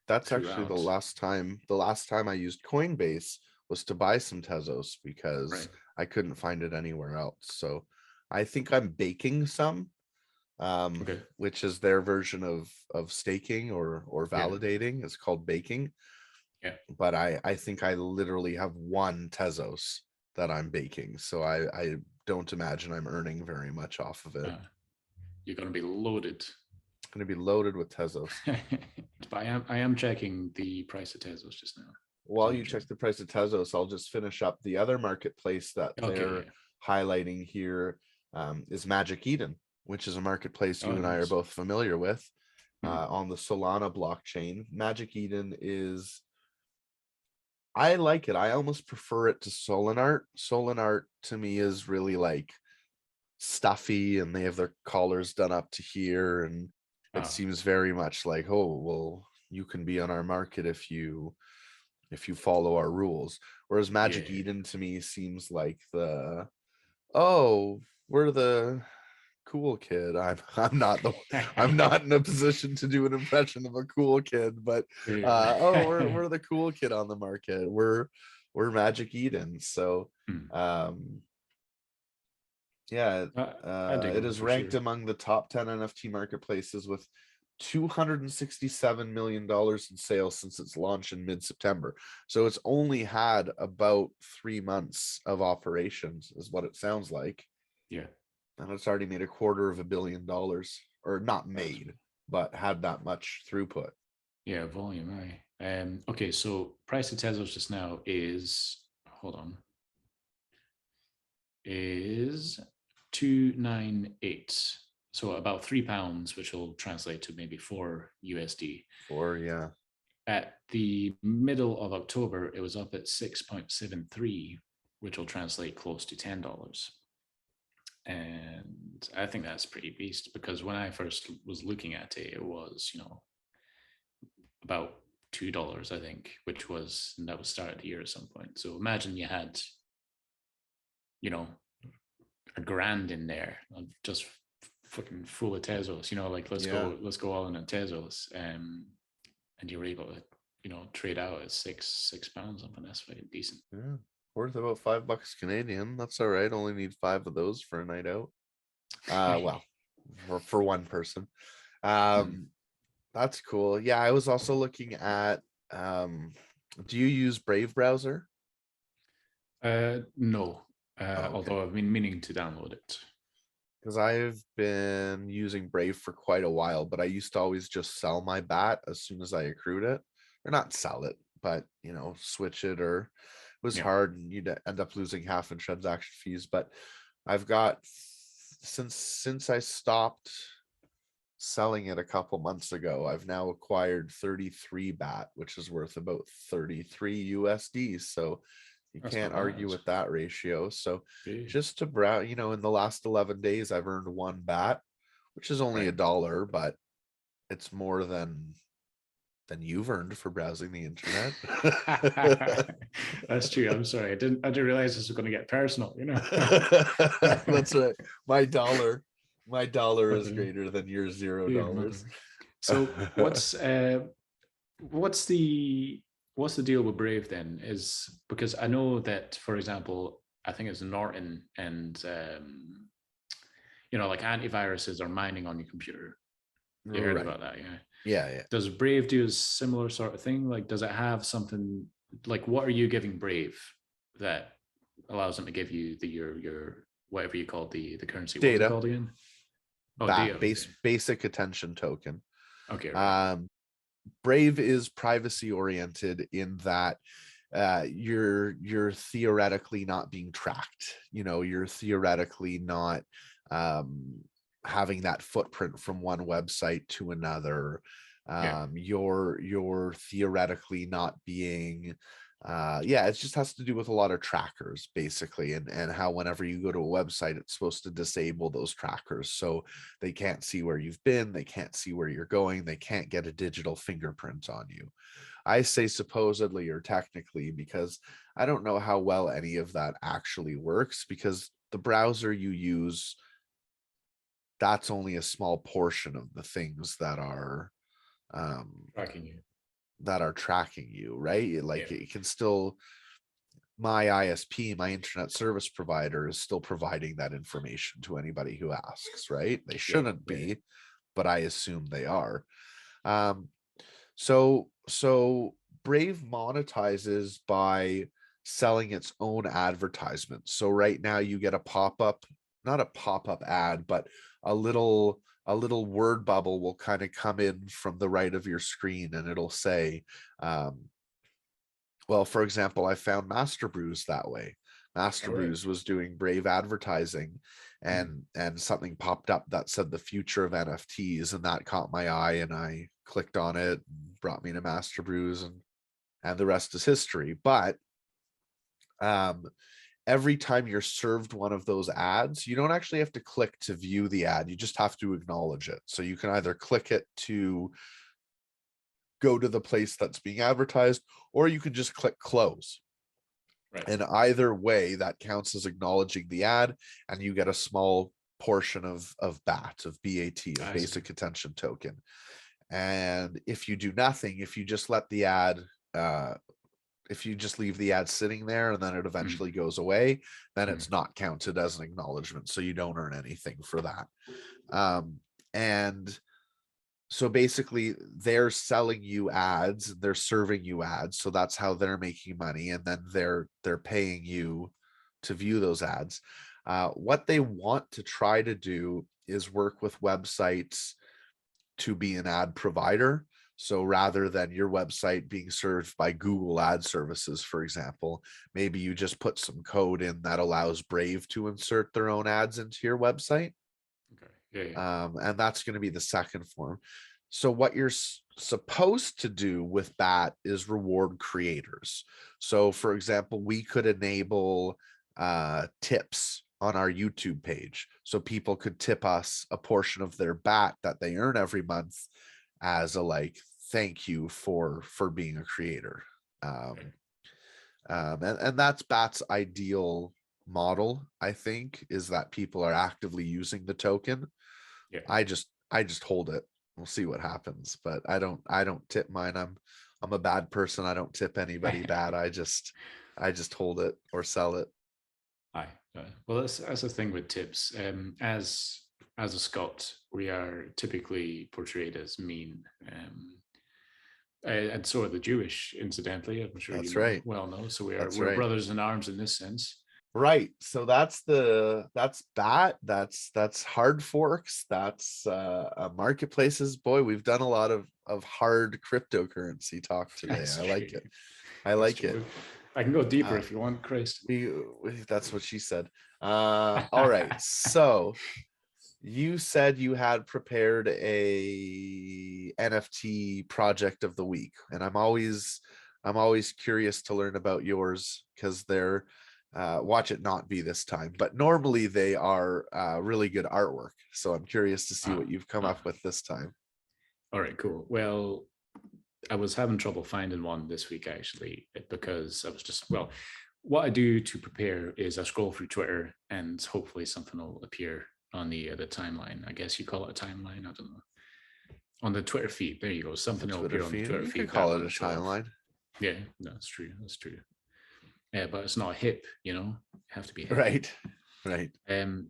That's actually throughout. the last time I used Coinbase was to buy some Tezos because Right. I couldn't find it anywhere else. So I think I'm baking some, Okay. which is their version of staking or Yeah. validating. It's called baking. Yeah. But I think I literally have one Tezos that I'm baking. So I don't imagine I'm earning very much off of it. Uh, you're going to be loaded. It's going to be loaded with Tezos. But I am checking the price of Tezos just now because While I'm you check interested. the price of Tezos, I'll just finish up the other marketplace that Okay. they're Yeah. highlighting here, is Magic Eden, which is a marketplace you Oh, and I are nice. both familiar with, Mhm. on the Solana blockchain. Magic Eden is, I like it. I almost prefer it to Solanart. Solanart to me is really like stuffy, and they have their collars done up to here, and it Ah, seems very much like, oh well, you can be on our market if you follow our rules. Whereas Magic yeah. Eden to me seems like the, oh, we're the cool kid. I'm not in a position to do an impression of a cool kid, but oh, Yeah. we're the cool kid on the market. We're Magic Eden. So Hmm. um yeah, I dig it them is for ranked sure. among the top 10 NFT marketplaces with $267 million in sales since its launch in mid-September. So it's only had about 3 months of operations, is what it sounds like. Yeah. And it's already made $250 million, or not That's, made, but had that much throughput. yeah, volume, aye. Okay, so price of Tezos just now is, hold on, is 298. So about £3, which will translate to maybe 4 USD. For yeah. At the middle of October, it was up at 6.73, which will translate close to $10. And I think that's pretty beast because when I first was looking at it, it was, about $2, I think, that was start of the year at some point. So imagine you had, you know, a grand in there, just fucking full of Tezos, like Yeah. let's go all in on Tezos. And you were able to, trade out at £6, something that's very decent. Yeah. Worth about $5 Canadian. That's all right. Only need five of those for a night out. Well, for one person. Um, that's cool. Yeah, I was also looking at, do you use Brave browser? No, Oh, okay. although I've been meaning to download it. Because I've been using Brave for quite a while, but I used to always just sell my bat as soon as I accrued it. Or not sell it, but switch it, or it was Yeah. hard and you'd end up losing half in transaction fees. But I've got, since I stopped selling it a couple months ago, I've now acquired 33 bat, which is worth about 33 USD. So you That's not can't argue bad. with that ratio. So Yeah. just to browse, in the last 11 days, I've earned one bat, which is only Right. $1, but it's more than you've earned for browsing the internet. That's true. I'm sorry. I didn't realize this was going to get personal. That's right. My dollar, my dollar But is greater than your zero yeah, mother. dollars. So what's the deal with Brave then? Is because I know that, for example, I think it's Norton and like antiviruses are mining on your computer. You heard Right. about that, yeah. Yeah, yeah. Does Brave do a similar sort of thing? Like, does it have something like what are you giving Brave that allows them to give you your whatever you call the currency? What was it Data, called again? Oh, bat, data. Okay. basic attention token. Okay. Right. Um, Brave is privacy oriented in that you're theoretically not being tracked. You're theoretically not um, having that footprint from one website to another. Yeah. You're theoretically not being yeah, it just has to do with a lot of trackers basically, and how whenever you go to a website it's supposed to disable those trackers so they can't see where you've been, they can't see where you're going, they can't get a digital fingerprint on you. I say supposedly or technically because I don't know how well any of that actually works, because the browser you use, that's only a small portion of the things um Tracking you. that are tracking you, right? Yeah. Like it can still, my ISP, my internet service provider, is still providing that information to anybody who asks, right? They Yeah. shouldn't Yeah. be, but I assume they are. Um, so Brave monetizes by selling its own advertisements. So right now you get a pop-up, not a pop-up ad, but a little word bubble will kind of come in from the right of your screen, and it'll say, um, well, for example, I found Master Brews that way. All Master right. Brews was doing Brave advertising, Mm. and something popped up that said the future of NFTs, and that caught my eye, and I clicked on it, and brought me to Master Brews, and the rest is history. But um, every time you're served one of those ads, you don't actually have to click to view the ad. You just have to acknowledge it. So you can either click it to go to the place that's being advertised, or you can just click close. Right. And either way, that counts as acknowledging the ad, and you get a small portion of BAT, of BAT, of I see. basic attention token. And if you do nothing, if you just let the ad, uh, if you just leave the ad sitting there and then it Mm. eventually goes away, then Mm. it's not counted as an acknowledgement. So you don't earn anything for that. And so basically they're selling you ads, they're serving you ads, so that's how they're making money, and then they're paying you to view those ads. What they want to try to do is work with websites to be an ad provider. So rather than your website being served by Google ad services, for example, maybe you just put some code in that allows Brave to insert their own ads into your website. Okay. Yeah. Yeah. And that's going to be the second form. So what you're supposed to do with BAT is reward creators. So for example, we could enable tips on our YouTube page, so people could tip us a portion of their BAT that they earn every month as a like thank you for being a creator. Okay. And that's BAT's ideal model, I think, is that people are actively using the token. Yeah. I just hold it. We'll see what happens, but I don't tip mine. I'm a bad person. I don't tip anybody bad. I just hold it or sell it. Aye. Well, that's the thing with tips. As a Scot, we are typically portrayed as mean, and so are the Jewish. Incidentally, I'm sure you That's know right. well know. So That's we're right. brothers in arms in this sense. Right. So that's BAT. That's hard forks. That's marketplaces. Boy, we've done a lot of hard cryptocurrency talk today. That's I like true. it. I That's like it. true. I can go deeper Uh, if you want, Christ. that's what she said. All right. So you said you had prepared a NFT project of the week, and I'm always curious to learn about yours, because they're watch it not be this time, but normally they are really good artwork. So I'm curious to see Ah, what you've come ah. up with this time. All right, cool. Well, I was having trouble finding one this week actually, because I was just, well, what I do to prepare is I scroll through Twitter and hopefully something will appear on the timeline. I guess you call it a timeline. I don't know. On the Twitter feed, there you go. The Something will Twitter appear on the feed, Twitter you could feed that I call it want a to show off. timeline. Yeah, that's true. That's true. Yeah, but it's not hip, have to be hip. Right. Right. Um,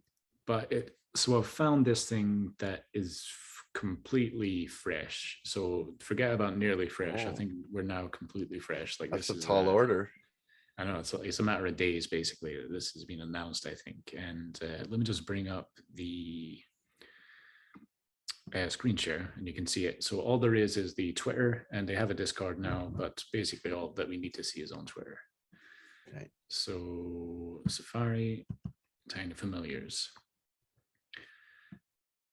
but so I've found this thing that is completely fresh. So forget about nearly fresh. I Oh, think we're now completely fresh. Like that's this a is tall order. I know it's a matter of days basically that this has been announced, I think. And let me just bring up the screen share and you can see it. So all there is the Twitter, and they have a Discord now, but basically all that we need to see is on Twitter. Okay. So Safari, Tiny Familiars.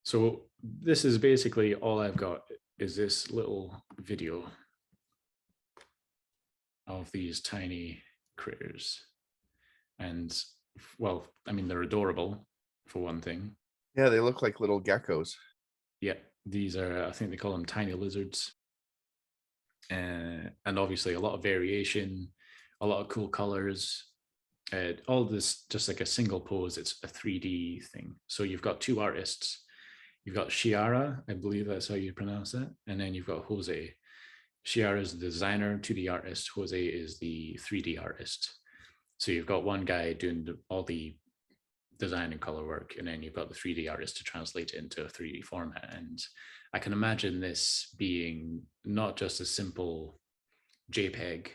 So this is basically all I've got is this little video of these tiny critters. And well, I mean, they're adorable for one thing. Yeah, they look like little geckos. Yeah, these are, I think they call them tiny lizards. And obviously a lot of variation, a lot of cool colors. All this just like a single pose. It's a 3D thing. So you've got two artists. You've got Shiara, I believe that's how you pronounce that. And then you've got Jose. Shiara is the designer, 2D artist. Jose is the 3D artist. So you've got one guy doing all the design and color work, and then you've got the 3D artist to translate it into a 3D format. And I can imagine this being not just a simple JPEG,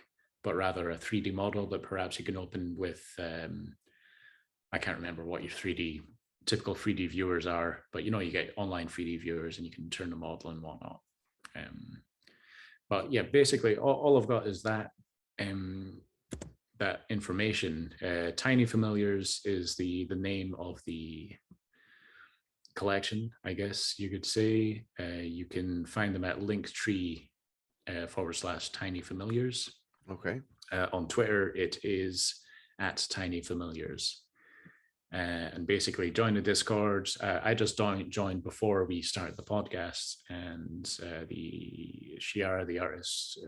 but rather a 3D model that perhaps you can open with, I can't remember what your typical 3D viewers are, but you get online 3D viewers and you can turn the model and whatnot. But yeah, basically all I've got is that that information. Tiny Familiars is the name of the collection, I guess you could say. You can find them at linktree /Tiny Familiars. Okay. On Twitter, it is at Tiny Familiars. And basically join the Discord. I just joined before we started the podcast, and the Shiara, the artist,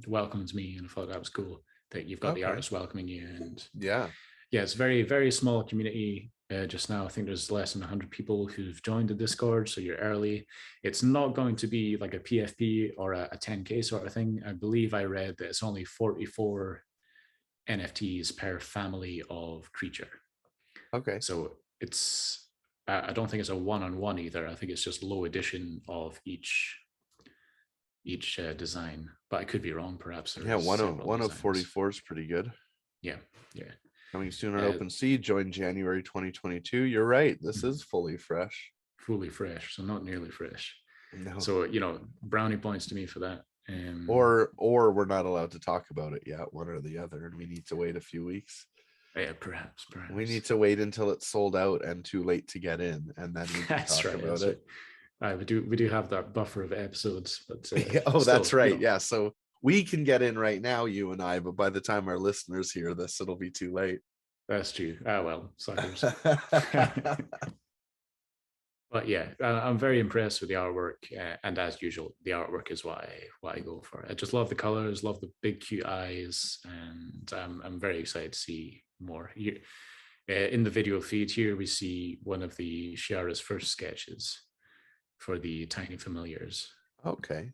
welcomed me, and I thought that was cool that you've got the artist welcoming you. And yeah, it's very, very small community just now. I think there's less than 100 people who've joined the Discord, so you're early. It's not going to be like a PFP or a 10K sort of thing. I believe I read that it's only 44 NFTs per family of creature. okay. So it's, I don't think it's a one-on-one either. I think it's just low edition of each design, but I could be wrong. Perhaps Yeah, there's one of 44 is pretty good. Yeah. Coming soon on OpenSea, join January 2022. You're right. This is fully fresh. Fully fresh, so not nearly fresh. No. So brownie points to me for that. Or we're not allowed to talk about it yet, one or the other, and we need to wait a few weeks. Yeah, perhaps. We need to wait until it's sold out and too late to get in, and then we can talk about it. Right. We do have that buffer of episodes, but that's right. Yeah, so we can get in right now, you and I, but by the time our listeners hear this, it'll be too late. That's true. Well, suckers. But yeah, I'm very impressed with the artwork, and as usual, the artwork is what I go for. I just love the colors, love the big cute eyes, and I'm very excited to see more. In the video feed here, we see one of the Shiara's first sketches for the Tiny Familiars. Okay,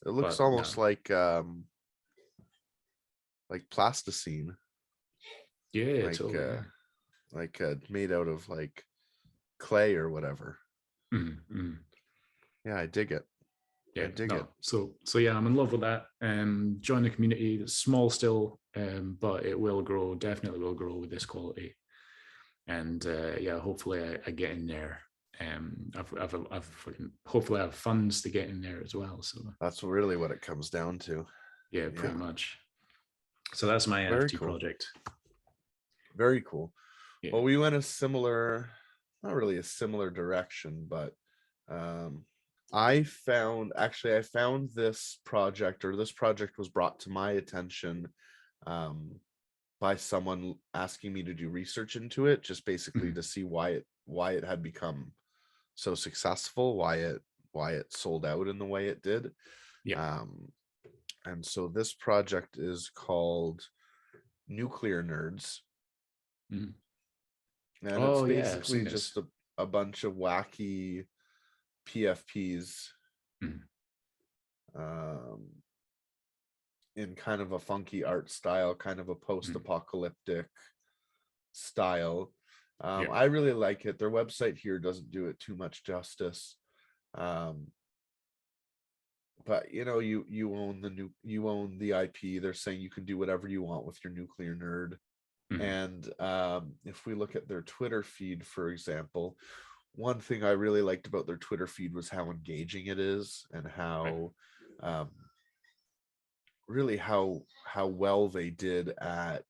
it looks almost like plasticine. Yeah, totally. Like made out of like clay or whatever. Yeah, I dig it. Yeah, I dig it. So yeah, I'm in love with that. Join the community. It's small still, but it will grow. Definitely will grow with this quality. And yeah, hopefully I get in there. Hopefully I have funds to get in there as well. So that's really what it comes down to. Yeah, pretty much. So that's my NFT project. Very cool. Yeah. Well, we went not really a similar direction, but I found this project, or this project was brought to my attention by someone asking me to do research into it, just basically to see why it had become so successful, why it sold out in the way it did. And so this project is called Nuclear Nerds. And it's basically just a bunch of wacky PFPs in kind of a funky art style, kind of a post-apocalyptic style. I really like it. Their website here doesn't do it too much justice. Um, but you own the IP. They're saying you can do whatever you want with your nuclear nerd. Mhm. And if we look at their Twitter feed, for example, one thing I really liked about their Twitter feed was how engaging it is, and Right. how um, really how well they did at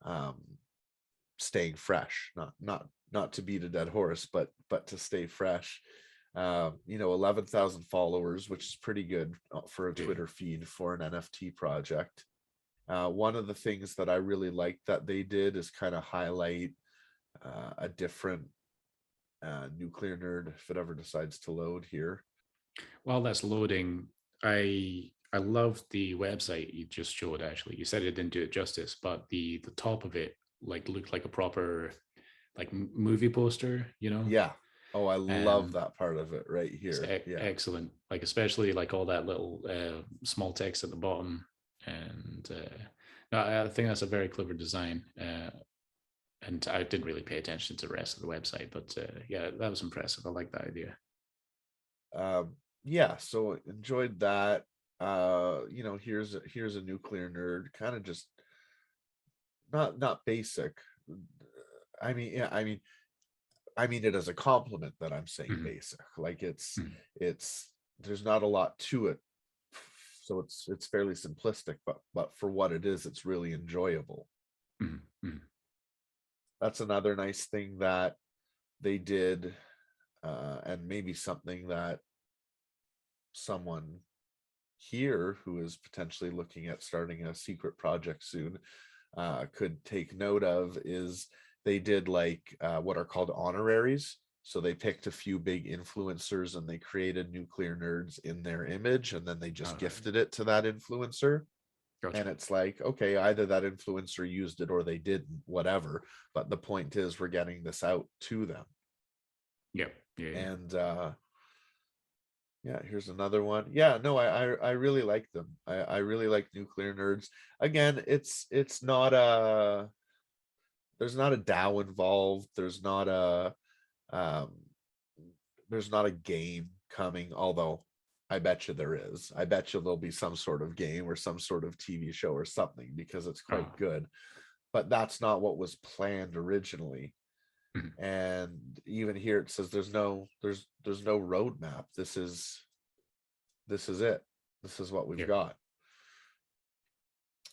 um, staying fresh. Not to beat a dead horse, but to stay fresh. 11,000 followers, which is pretty good for a Yeah. Twitter feed for an NFT project. One of the things that I really liked that they did is kind of highlight a different nuclear nerd, if it ever decides to load here. While that's loading, I love the website you just showed. Actually, you said it didn't do it justice, but the top of it like looked like a proper like movie poster, you know. Yeah. Oh, I love Um, that part of it right it's here. Yeah. excellent. Like especially like all that little small text at the bottom, and no, I think that's a very clever design. And I didn't really pay attention to the rest of the website, but yeah, that was impressive. I like that idea. Yeah, so enjoyed that. Here's a nuclear nerd, kind of just not basic. Yeah, I mean it as a compliment that I'm saying Mhm. basic. Like Mhm. it's there's not a lot to it. So it's fairly simplistic, but for what it is, it's really enjoyable. Mhm. Mhm. That's another nice thing that they did, and maybe something that someone here who is potentially looking at starting a secret project soon could take note of is they did like what are called honoraries. So they picked a few big influencers and they created nuclear nerds in their image, and then they just All right. gifted it to that influencer. Gotcha. And it's like, okay, either that influencer used it or they didn't, whatever. But the point is, we're getting this out to them. Yep. Yeah. Yeah. And yeah, here's another one. Yeah, no, I really like them. I really like nuclear nerds. Again, it's not a there's not a DAO involved. Um there's not a game coming, although I bet you there is. I bet you there'll be some sort of game or some sort of TV show or something because it's Oh. quite good. But that's not what was planned originally. Mhm. And even here it says there's no roadmap. This is it. This is what we've Yeah. got.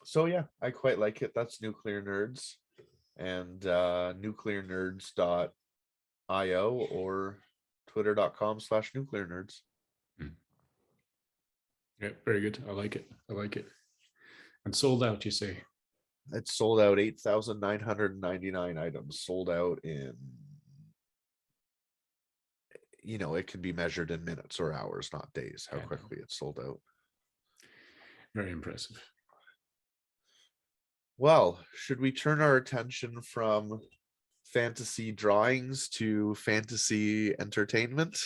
So yeah, I quite like it. That's Nuclear Nerds, and nuclearnerds.io or twitter.com/nuclear nerds. Mhm. Yeah. Very good. I like it. I like it. And sold out, you say? It's sold out 8,999 items, sold out in, it can be measured in minutes or hours, not days, how Yeah. No. quickly it's sold out. Very impressive. Well, should we turn our attention from fantasy drawings to fantasy entertainment?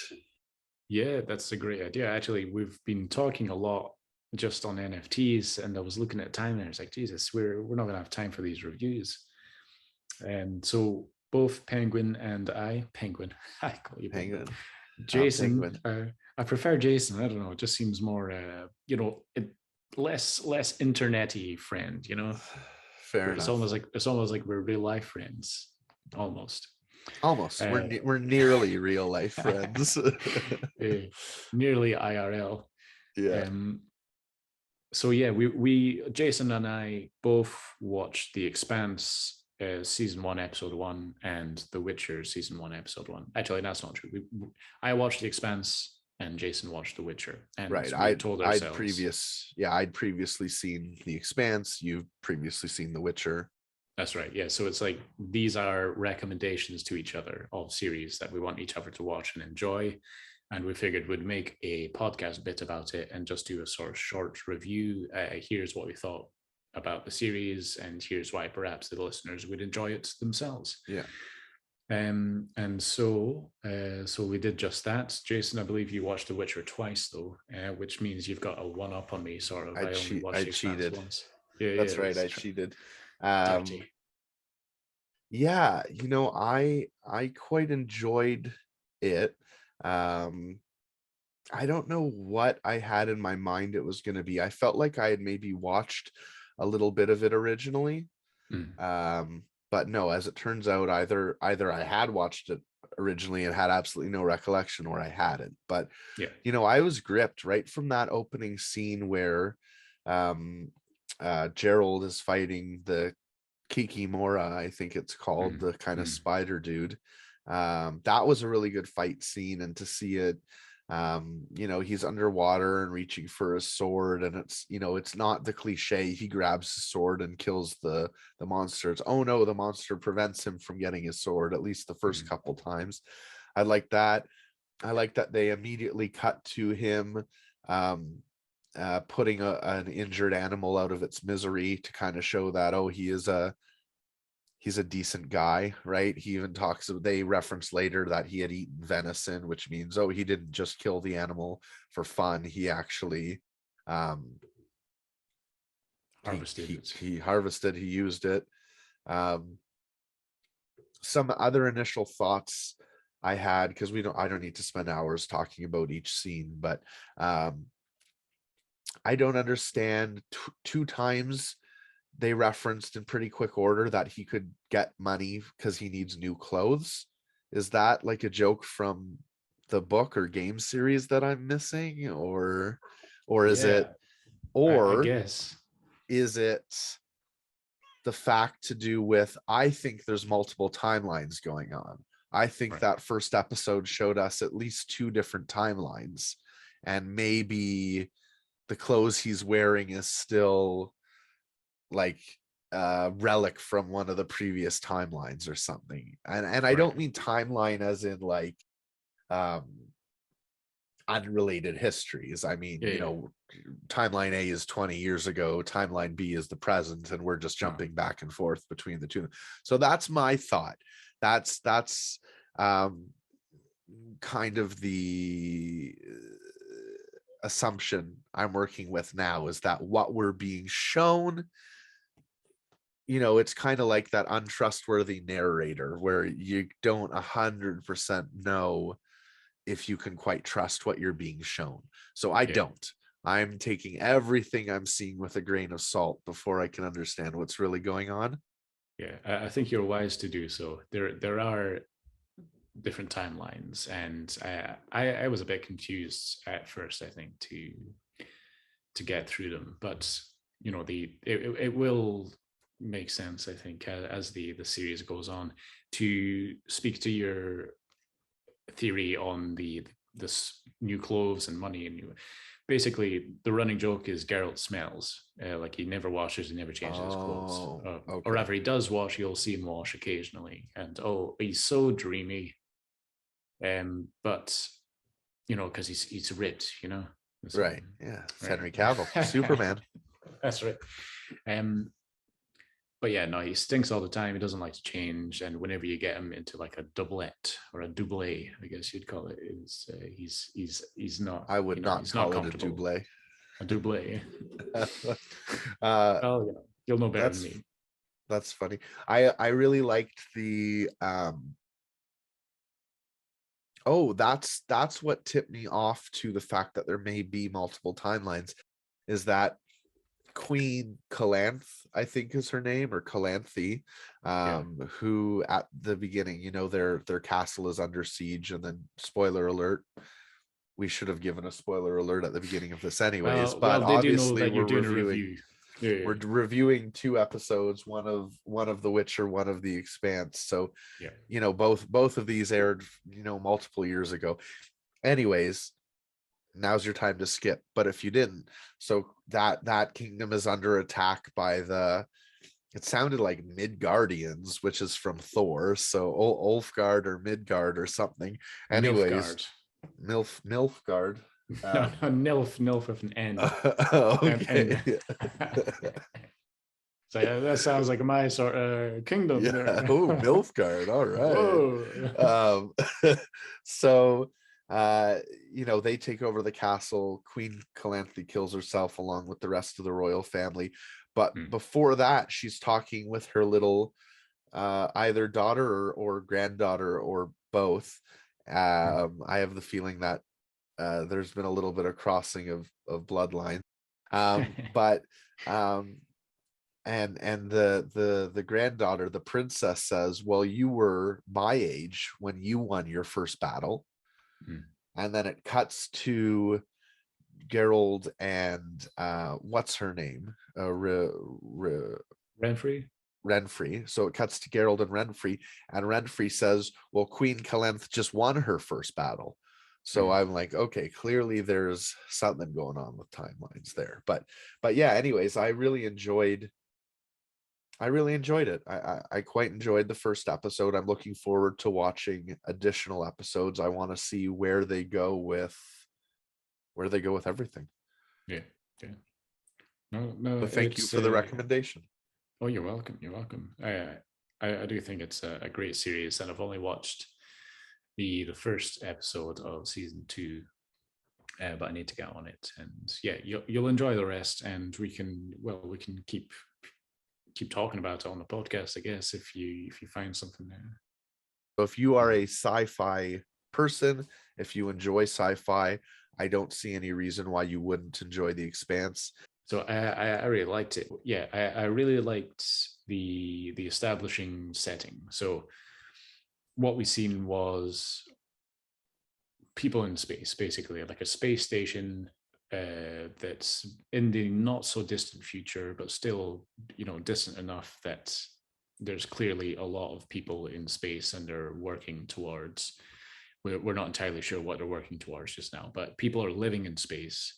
Yeah, that's a great idea. Actually, we've been talking a lot just on NFTs, and I was looking at time and I was like, Jesus, we're not gonna have time for these reviews. And so both Penguin and Penguin, I call you Penguin, Penguin. Jason. Penguin. I prefer Jason. I don't know. It just seems more, less internety friend. You know, Fair it's enough. almost like we're real life friends, almost. Almost. Uh, We're nearly real life friends. nearly IRL. Yeah. Um, so yeah, we Jason and I both watched The Expanse season 1 episode 1 and The Witcher season 1 episode 1. Actually, that's not true. I watched The Expanse and Jason watched The Witcher, and Right. we told ourselves I'd previously seen The Expanse, you've previously seen The Witcher. that's right. Yeah, so it's like these are recommendations to each other of series that we want each other to watch and enjoy. And we figured we'd make a podcast bit about it and just do a sort of short review. Here's what we thought about the series, and here's why perhaps the listeners would enjoy it themselves. Yeah. So we did just that. Jason, I believe you watched The Witcher twice, though, which means you've got a one up on me. Sort of. I only watched I The Expanse cheated. once. Yeah, yeah, That's right, it's I cheated. dirty. Yeah, I quite enjoyed it. I don't know what I had in my mind it was going to be. I felt like I had maybe watched a little bit of it originally. Mm, But no, as it turns out, either I had watched it originally and had absolutely no recollection, or I hadn't. But yeah. I was gripped right from that opening scene where um Gerald is fighting the Kikimora, I think it's called, Mm, the kind of mm, spider dude. That was a really good fight scene, and to see it, he's underwater and reaching for his sword, and it's not the cliche. He grabs the sword and kills the monster. It's, oh no, the monster prevents him from getting his sword, at least the first mm, couple times. I like that. I like that they immediately cut to him um putting an injured animal out of its misery to kind of show that, oh, he's a decent guy, right? He even talks, they reference later that he had eaten venison, which means, oh, he didn't just kill the animal for fun. He actually um he harvested he it. he harvested, he used it. um some other initial thoughts I had, because I don't need to spend hours talking about each scene, but um I don't understand, two times they referenced in pretty quick order that he could get money because he needs new clothes. Is that like a joke from the book or game series that I'm missing, or is it Yeah, I or guess. is it the fact to do with, I think there's multiple timelines going on. I think Right. that first episode showed us at least two different timelines, and maybe the clothes he's wearing is still like relic from one of the previous timelines or something. And I Right. don't mean timeline as in like um unrelated histories. I mean, Yeah. Yeah. timeline A is 20 years ago, timeline B is the present, and we're just No. jumping back and forth between the two. So that's my thought. That's um kind of the assumption I'm working with now, is that what we're being shown, it's kind of like that untrustworthy narrator where you don't 100% know if you can quite trust what you're being shown. So I Yeah. don't. I'm taking everything I'm seeing with a grain of salt before I can understand what's really going on. Yeah. I think you're wise to do so. There are different timelines, and I was a bit confused at first, I think, to get through them, but it will make sense, I think, as the series goes on. To speak to your theory on the this new clothes and money, and basically the running joke is Geralt smells, like he never washes, he never changes his clothes, Oh, or okay. rather he does wash, you'll see him wash occasionally, and oh, he's so dreamy. But because he's ripped, so Right. Yeah. It's right. Henry Cavill, Superman. That's right. um but yeah, no, he stinks all the time. He doesn't like to change, and whenever you get him into like a doublet or a double, I guess you'd call it, is he's not, I would not he's not call it a comfortable. double. A double. uh Well, you'll know better than that's me. that's funny. I really liked the oh, that's what tipped me off to the fact that there may be multiple timelines, is that Queen Calanth, I think is her name, or Calanthe, Yeah. who at the beginning, their castle is under siege, and then spoiler alert, we should have given a spoiler alert at the beginning of this anyways, but Well, they do know obviously that you're we're doing a reviewing review. Yeah. we're reviewing two episodes, one of The Witcher, one of The Expanse. So, Yeah. both of these aired, multiple years ago. Anyways, now's your time to skip. But if you didn't, so that kingdom is under attack by it sounded like Midgardians, which is from Thor, so Ulfgard or Midgard or something. Anyways, Nilfgaard. Nilfgaard. No, Um, no, Nilf with an N. And okay. so yeah, that sounds like my sort of kingdom Yeah. there. Oh, Nilfgaard. All right. Whoa. Um, so, they take over the castle. Queen Calanthe kills herself along with the rest of the royal family. But Hmm. before that, she's talking with her little either daughter or granddaughter or both. Hmm. I have the feeling that there's been a little bit of crossing of bloodline. But and the granddaughter, the princess, says, well, you were my age when you won your first battle. Mm. And then it cuts to Geralt and what's her name? Renfrey. Renfrey. So it cuts to Geralt and Renfrey says, well, Queen Calenth just won her first battle. So I'm like, okay, clearly there's something going on with timelines there. But yeah, anyways, I really enjoyed it. I quite enjoyed the first episode. I'm looking forward to watching additional episodes. I want to see where they go with everything. Yeah, yeah. No, So thank you for the recommendation. Oh, you're welcome. You're welcome. I do think it's a great series, and I've only watched the first episode of season 2, but I need to get on it. And yeah, you'll enjoy the rest, and we can keep talking about it on the podcast, I guess, if you find something there. So if you are a sci-fi person, if you enjoy sci-fi, I don't see any reason why you wouldn't enjoy The Expanse. So I really liked it. Yeah, I really liked the establishing setting. So what we seen was people in space, basically, like a space station that's in the not so distant future, but still, distant enough that there's clearly a lot of people in space, and they're working towards. We're not entirely sure what they're working towards just now, but people are living in space,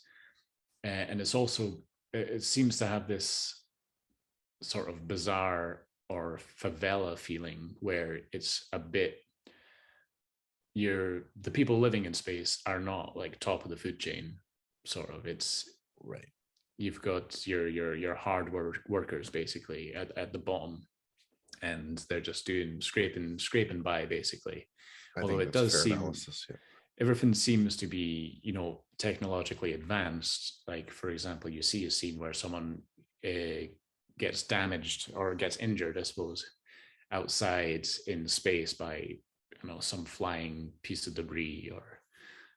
and it's also, it seems to have this sort of bizarre or favela feeling where it's a bit, the people living in space are not like top of the food chain, sort of. It's right. You've got your hard workers basically at the bottom, and they're just doing scraping by basically. Although it does seem analysis, yeah. Everything seems to be, technologically advanced. Like, for example, you see a scene where someone gets damaged or gets injured, I suppose, outside in space by, some flying piece of debris or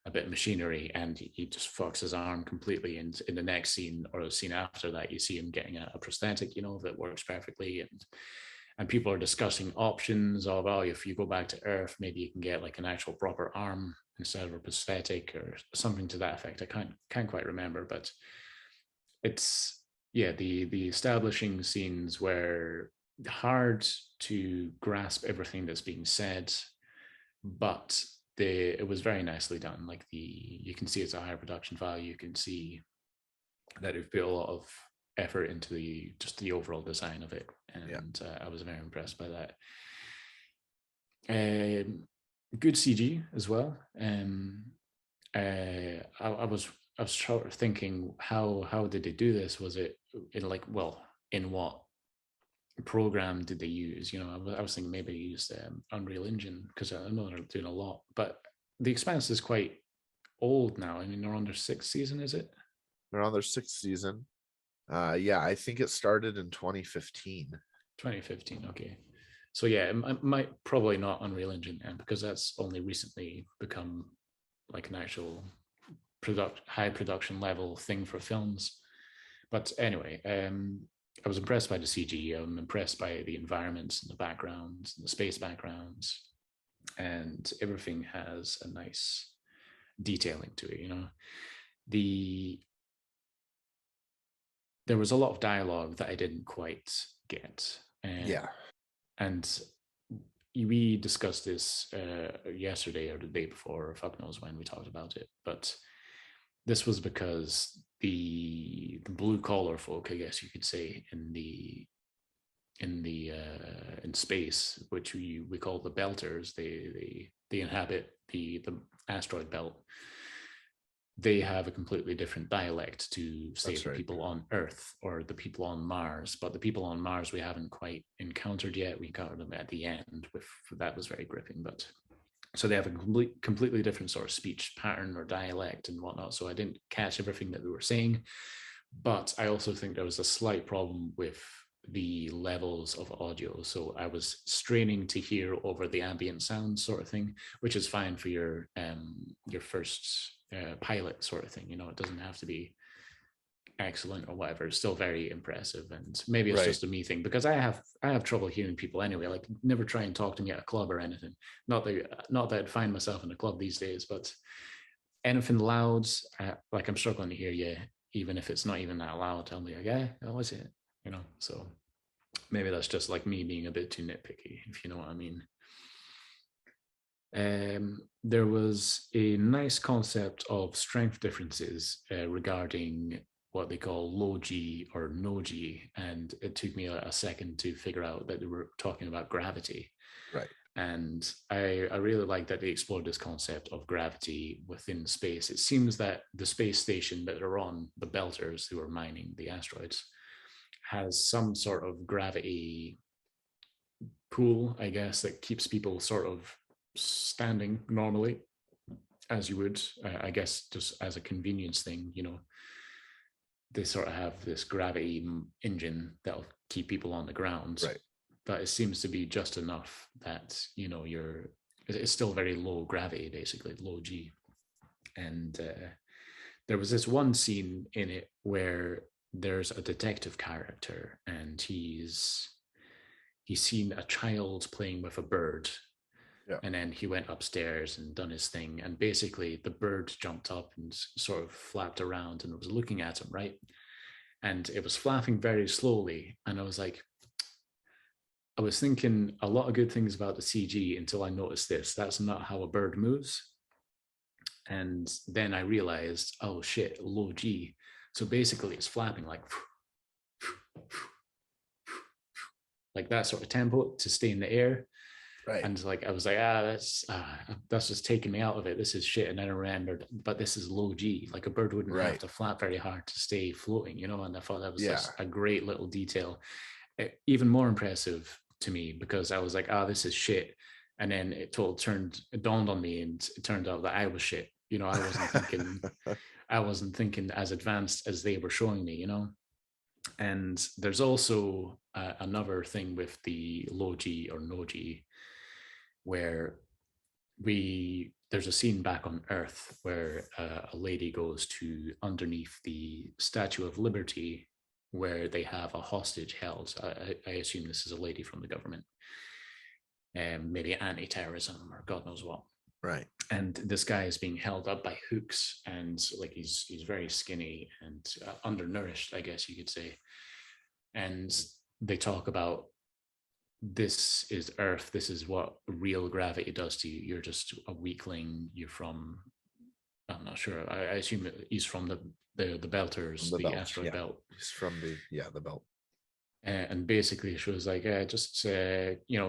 a bit of machinery, and he just fucks his arm completely. And in the next scene, or the scene after that, you see him getting a prosthetic, that works perfectly. And people are discussing options of, oh, if you go back to Earth, maybe you can get like an actual proper arm instead of a prosthetic or something to that effect. I can't quite remember, but it's, yeah, the establishing scenes were hard to grasp everything that's being said, but it was very nicely done. Like, you can see it's a higher production value. You can see that they've put a lot of effort into the overall design of it, and I was very impressed by that. Good CG as well. I was sort of thinking, how did they do this? Was it in in what program did they use? I was thinking maybe they used Unreal Engine, because I know they're doing a lot. But The Expanse is quite old now. I mean, they're on their 6th season, is it? They're on their 6th season. Yeah, I think it started in 2015. 2015, okay. So yeah, it might probably not Unreal Engine, and because that's only recently become like an actual high production level thing for films. But anyway, I was impressed by the CG. I'm impressed by the environments and the backgrounds and the space backgrounds, and everything has a nice detailing to it. There was a lot of dialogue that I didn't quite get. And we discussed this yesterday or the day before, or fuck knows when we talked about it. But this was because the blue collar folk, I guess you could say, in space, which we call the Belters, they inhabit the asteroid belt. They have a completely different dialect to, say, the people on Earth or the people on Mars. But the people on Mars we haven't quite encountered yet. We encountered them at the end. That was very gripping. But so they have a completely different sort of speech pattern or dialect and whatnot. So I didn't catch everything that they were saying. But I also think there was a slight problem with the levels of audio. So I was straining to hear over the ambient sound sort of thing, which is fine for your first pilot sort of thing. You know, it doesn't have to be excellent or whatever. It's still very impressive, and maybe it's Right. just a me thing because I have trouble hearing people anyway. Like, never try and talk to me at a club or anything. Not that I'd find myself in a club these days, but anything loud, like I'm struggling to hear you, even if it's not even that loud. Tell me, like, yeah, that was it. You know, so maybe that's just like me being a bit too nitpicky, if you know what I mean. There was a nice concept of strength differences regarding what they call low G or no G, and it took me a second to figure out that they were talking about gravity. Right. And I really like that they explored this concept of gravity within space. It seems that the space station that are on, the Belters who are mining the asteroids, has some sort of gravity pool, I guess, that keeps people sort of standing normally, as you would, I guess, just as a convenience thing. You know, they sort of have this gravity engine that'll keep people on the ground, Right. but it seems to be just enough that, you know, it's still very low gravity, basically low G. And there was this one scene in it where there's a detective character, and he's seen a child playing with a bird, Yeah. and then he went upstairs and done his thing, and basically the bird jumped up and sort of flapped around and was looking at him, right? And it was flapping very slowly, and I was like, I was thinking a lot of good things about the CG until I noticed this. That's not how a bird moves. And then I realized, oh shit, low G. So basically it's flapping like that sort of tempo to stay in the air. Right. And like I was like, that's just taking me out of it. This is shit. And then I remembered, but this is low G. Like a bird wouldn't have Right. to flap very hard to stay floating, you know. And I thought that was Yeah. just a great little detail. Even more impressive to me because I was like, this is shit. And then it dawned on me, and it turned out that I was shit. You know, I wasn't thinking as advanced as they were showing me, you know. And there's also another thing with the low G or no G, where there's a scene back on Earth where a lady goes to underneath the Statue of Liberty, where they have a hostage held. I assume this is a lady from the government, maybe anti-terrorism or God knows what. Right. And this guy is being held up by hooks, and like he's very skinny and undernourished, I guess you could say. And they talk about, this is Earth. This is what real gravity does to you. You're just a weakling. You're from, I'm not sure. I assume he's from the Belters, The the belt. asteroid Yeah. belt. He's from the belt. And basically, she was like, just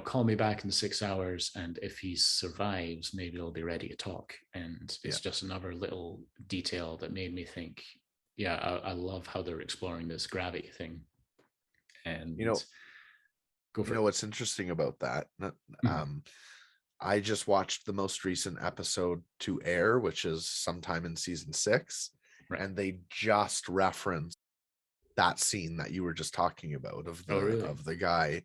call me back in 6 hours, and if he survives, maybe I'll be ready to talk. And it's just another little detail that made me think, yeah, I love how they're exploring this gravity thing. And go for it. What's interesting about that? Mhm. I just watched the most recent episode to air, which is sometime in season 6, Right. and they just referenced that scene that you were just talking about of Oh, really? the guy.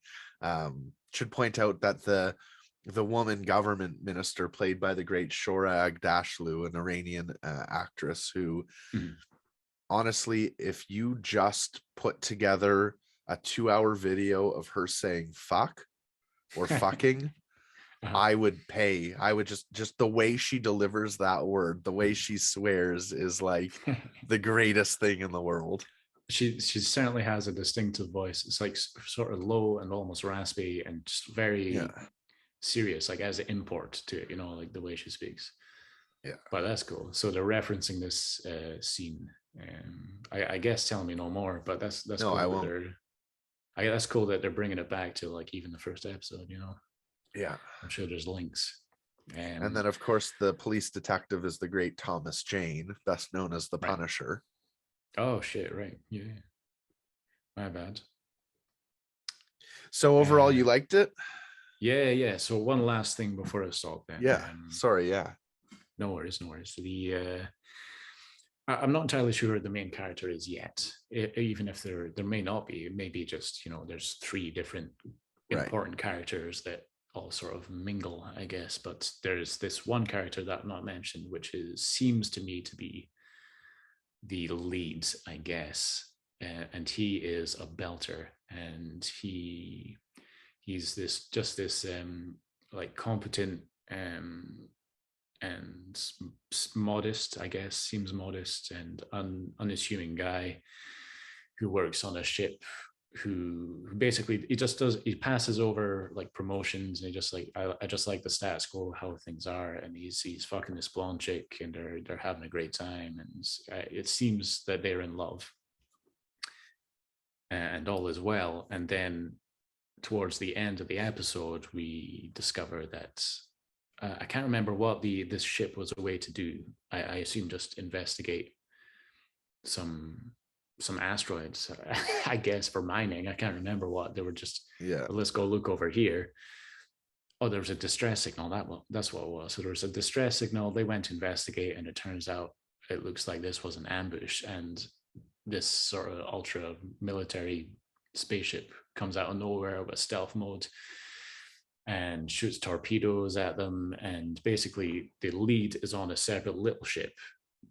Should point out that the woman government minister, played by the great Shora Agdashlu, an Iranian actress who, Mhm. honestly, if you just put together a 2-hour video of her saying fuck or fucking, I would pay. I would just the way she delivers that word, the way she swears is like the greatest thing in the world. She certainly has a distinctive voice. It's like sort of low and almost raspy and just very serious, like as an import to it, you know, like the way she speaks. Yeah. But that's cool. So they're referencing this scene. I guess tell me no more, but that's No, cool I that won't. that's cool that they're bringing it back to like even the first episode, you know. Yeah. I'm sure there's links. And then, of course, the police detective is the great Thomas Jane, best known as the Punisher. Oh shit! Right, yeah. My bad. So overall, you liked it? Yeah. So one last thing before I stop, then. Yeah. Sorry. Yeah. No worries. I'm not entirely sure who the main character is yet. Even if there may not be, maybe just, you know, there's 3 different important characters that all sort of mingle, I guess. But there's this one character that I've not mentioned, which seems to me to be the lead, I guess, and he is a belter, and he's this like competent and modest, I guess, seems modest and unassuming guy who works on a ship, who basically he passes over like promotions, and he just like I just like the status quo, how things are, and he's fucking this blonde chick, and they're having a great time, and it seems that they're in love and all is well. And then towards the end of the episode, we discover that I can't remember what this ship was away to do. I assume just investigate some asteroids, I guess, for mining. I can't remember what they were. Just, Yeah. let's go look over here. Oh, there was a distress signal. That's what it was. So there was a distress signal. They went to investigate, and it turns out it looks like this was an ambush, and this sort of ultra military spaceship comes out of nowhere with stealth mode and shoots torpedoes at them. And basically, the lead is on a separate little ship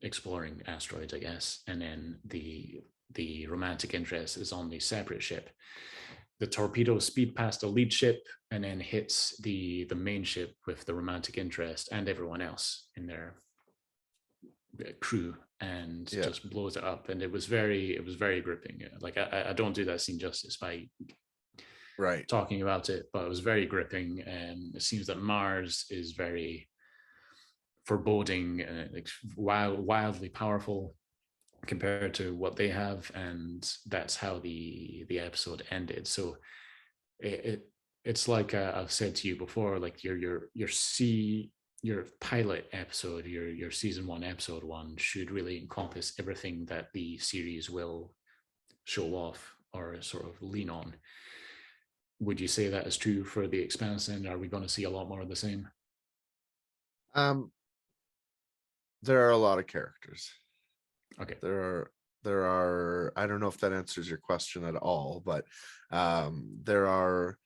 exploring asteroids, I guess, and then the romantic interest is on the separate ship. The torpedo speed past the lead ship and then hits the main ship with the romantic interest and everyone else in their crew, and Yeah. just blows it up. And it was very gripping. Like I don't do that scene justice by Right. talking about it, but it was very gripping. And it seems that Mars is very foreboding, like wildly powerful compared to what they have, and that's how the episode ended. So it's like I've said to you before, like your pilot episode, your season 1 episode 1 should really encompass everything that the series will show off or sort of lean on. Would you say that is true for the Expanse, and are we going to see a lot more of the same? Um, there are a lot of characters. Okay. There are I don't know if that answers your question at all, but there are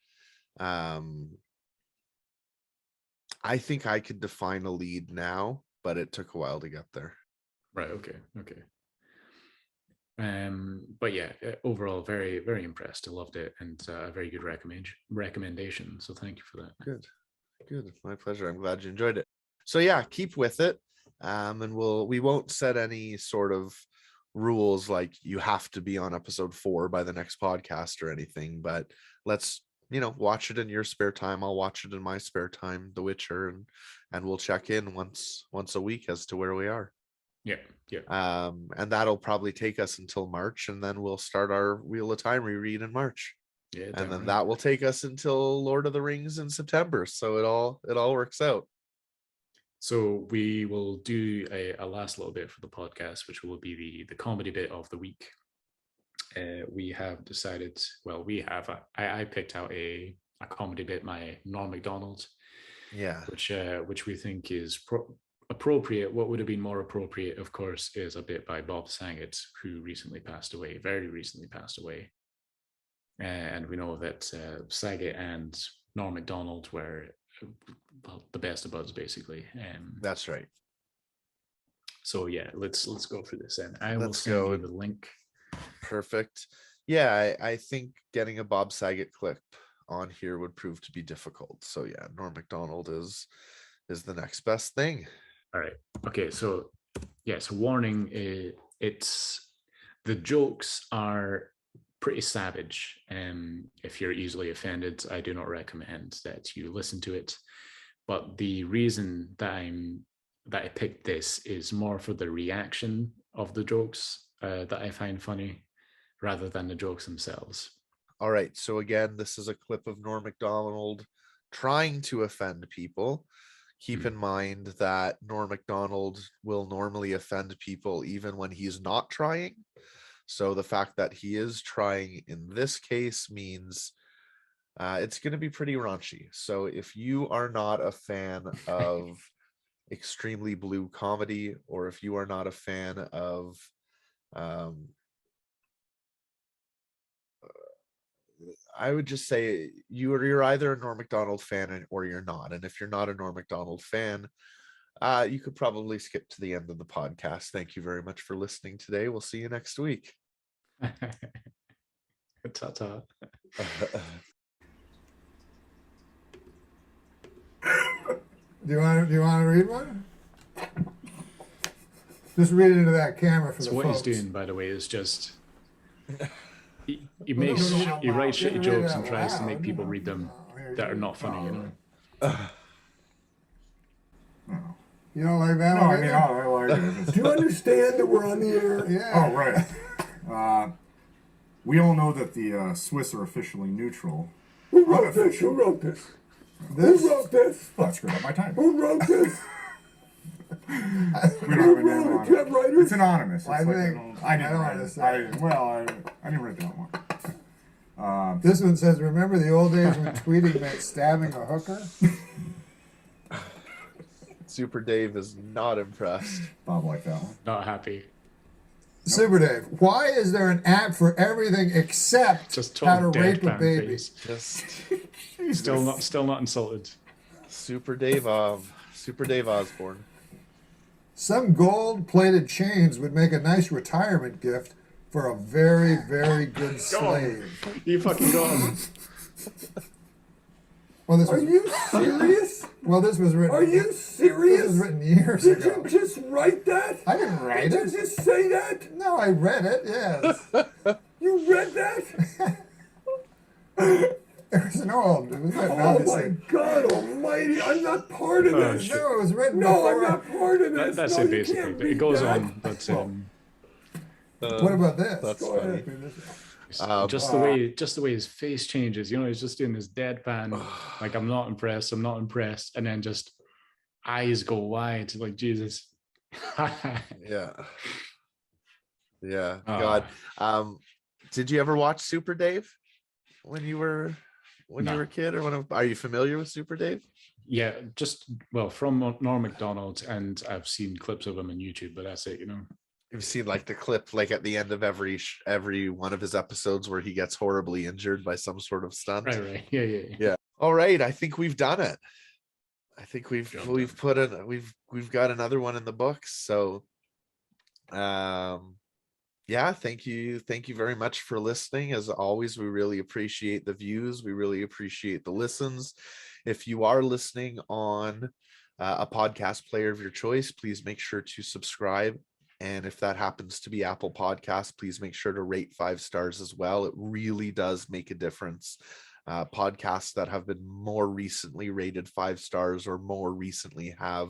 I think I could define a lead now, but it took a while to get there. Right. Okay. But yeah, overall, very, very impressed. I loved it, and a very good recommendation. So thank you for that. Good. My pleasure. I'm glad you enjoyed it. So yeah, keep with it. And we won't set any sort of rules like you have to be on episode 4 by the next podcast or anything, but let's, watch it in your spare time. I'll watch it in my spare time, The Witcher, and we'll check in once a week as to where we are. Yeah. And that'll probably take us until March, and then we'll start our Wheel of Time reread in March. Yeah. And then Right. that will take us until Lord of the Rings in September. So it all works out. So we will do a last little bit for the podcast, which will be the comedy bit of the week. We have decided, well, I picked out a comedy bit, my Norm Macdonald, Yeah. which we think is appropriate. What would have been more appropriate, of course, is a bit by Bob Saget, who very recently passed away. And we know that Saget and Norm Macdonald were the best of buds, basically. That's right. So yeah, let's go through this, and I will Let's send go. you the link. Perfect. Yeah, I think getting a Bob Saget clip on here would prove to be difficult. So yeah, Norm Macdonald is the next best thing. All right. Okay. So yes, warning. It's the jokes are pretty savage. If you're easily offended, I do not recommend that you listen to it. But the reason that I picked this is more for the reaction of the jokes that I find funny, rather than the jokes themselves. All right. So again, this is a clip of Norm Macdonald trying to offend people. Keep in mind that Norm Macdonald will normally offend people even when he's not trying. So the fact that he is trying in this case means it's going to be pretty raunchy. So if you are not a fan of extremely blue comedy, or if you are not a fan of I would just say you're either a Norm Macdonald fan or you're not. And if you're not a Norm Macdonald fan, you could probably skip to the end of the podcast. Thank you very much for listening today. We'll see you next week. Ta-ta. Do you want to read one? Just read into that camera for So the what folks. he's doing, by the way, is just he writes shitty jokes and tries to make people read them that are not funny, you know. You don't like that No, one? I mean, I like it. Do you understand that we're on the air? Yeah. Oh, right. We all know that the Swiss are officially neutral. Who wrote this? Who wrote this? Who wrote this? Oh, I screwed up my time. Who wrote this? We don't have a name on it. writer? It's anonymous. It's I like think- I I didn't don't write wanna it. say. I didn't write that one. This one says, remember the old days when tweeting meant stabbing a hooker? Super Dave is not impressed. Bob liked that one. Not happy. Super Dave, why is there an app for everything except Just how to total rape a deadpan baby? face. Just Still not insulted. Super Dave Osborne. Some gold-plated chains would make a nice retirement gift for a very, very good slave. You fucking got him. Well, this was, you serious? well, this was written. Are you This serious? was written years Did ago. you just write that? I didn't write Did it. you just say that? No, I read it. Yes. You read that? It was an old. It was written, Oh my obviously. God Almighty! I'm not part of this. shit. No, it was written No, before. I'm not part of this. That's no, it you basically. can't It read goes that. on, but What about this? That's Go funny. ahead. just the way his face changes, you know, he's just doing this deadpan, like I'm not impressed, and then just eyes go wide, like Jesus. Yeah. Yeah. Ah. God. Did you ever watch Super Dave when you were a kid, or are you familiar with Super Dave? Yeah, from Norm Macdonald, and I've seen clips of him on YouTube, but that's it, you know. You've seen like the clip, like at the end of every one of his episodes where he gets horribly injured by some sort of stunt. Right. Yeah. All right, I think we've done it. I think we've Job put it. We've got another one in the books. So, yeah, thank you very much for listening. As always, we really appreciate the views. We really appreciate the listens. If you are listening on a podcast player of your choice, please make sure to subscribe. And if that happens to be Apple Podcasts, please make sure to rate 5 stars as well. It really does make a difference. Podcasts that have been more recently rated 5 stars or more recently have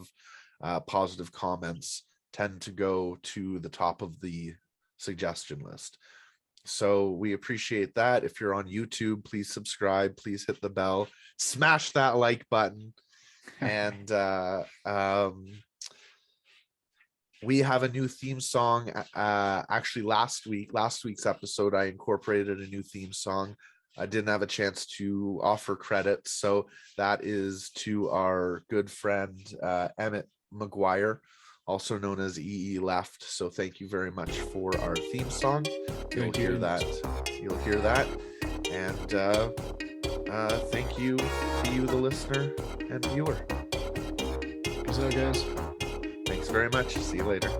positive comments tend to go to the top of the suggestion list. So we appreciate that. If you're on YouTube, please subscribe, please hit the bell, smash that like button. And we have a new theme song. Actually, last week's episode, I incorporated a new theme song. I didn't have a chance to offer credit, so that is to our good friend Emmett McGuire, also known as EE Left. So thank you very much for our theme song. You'll hear that. And thank you to you, the listener and viewer. Peace out, guys. Thanks very much. See you later.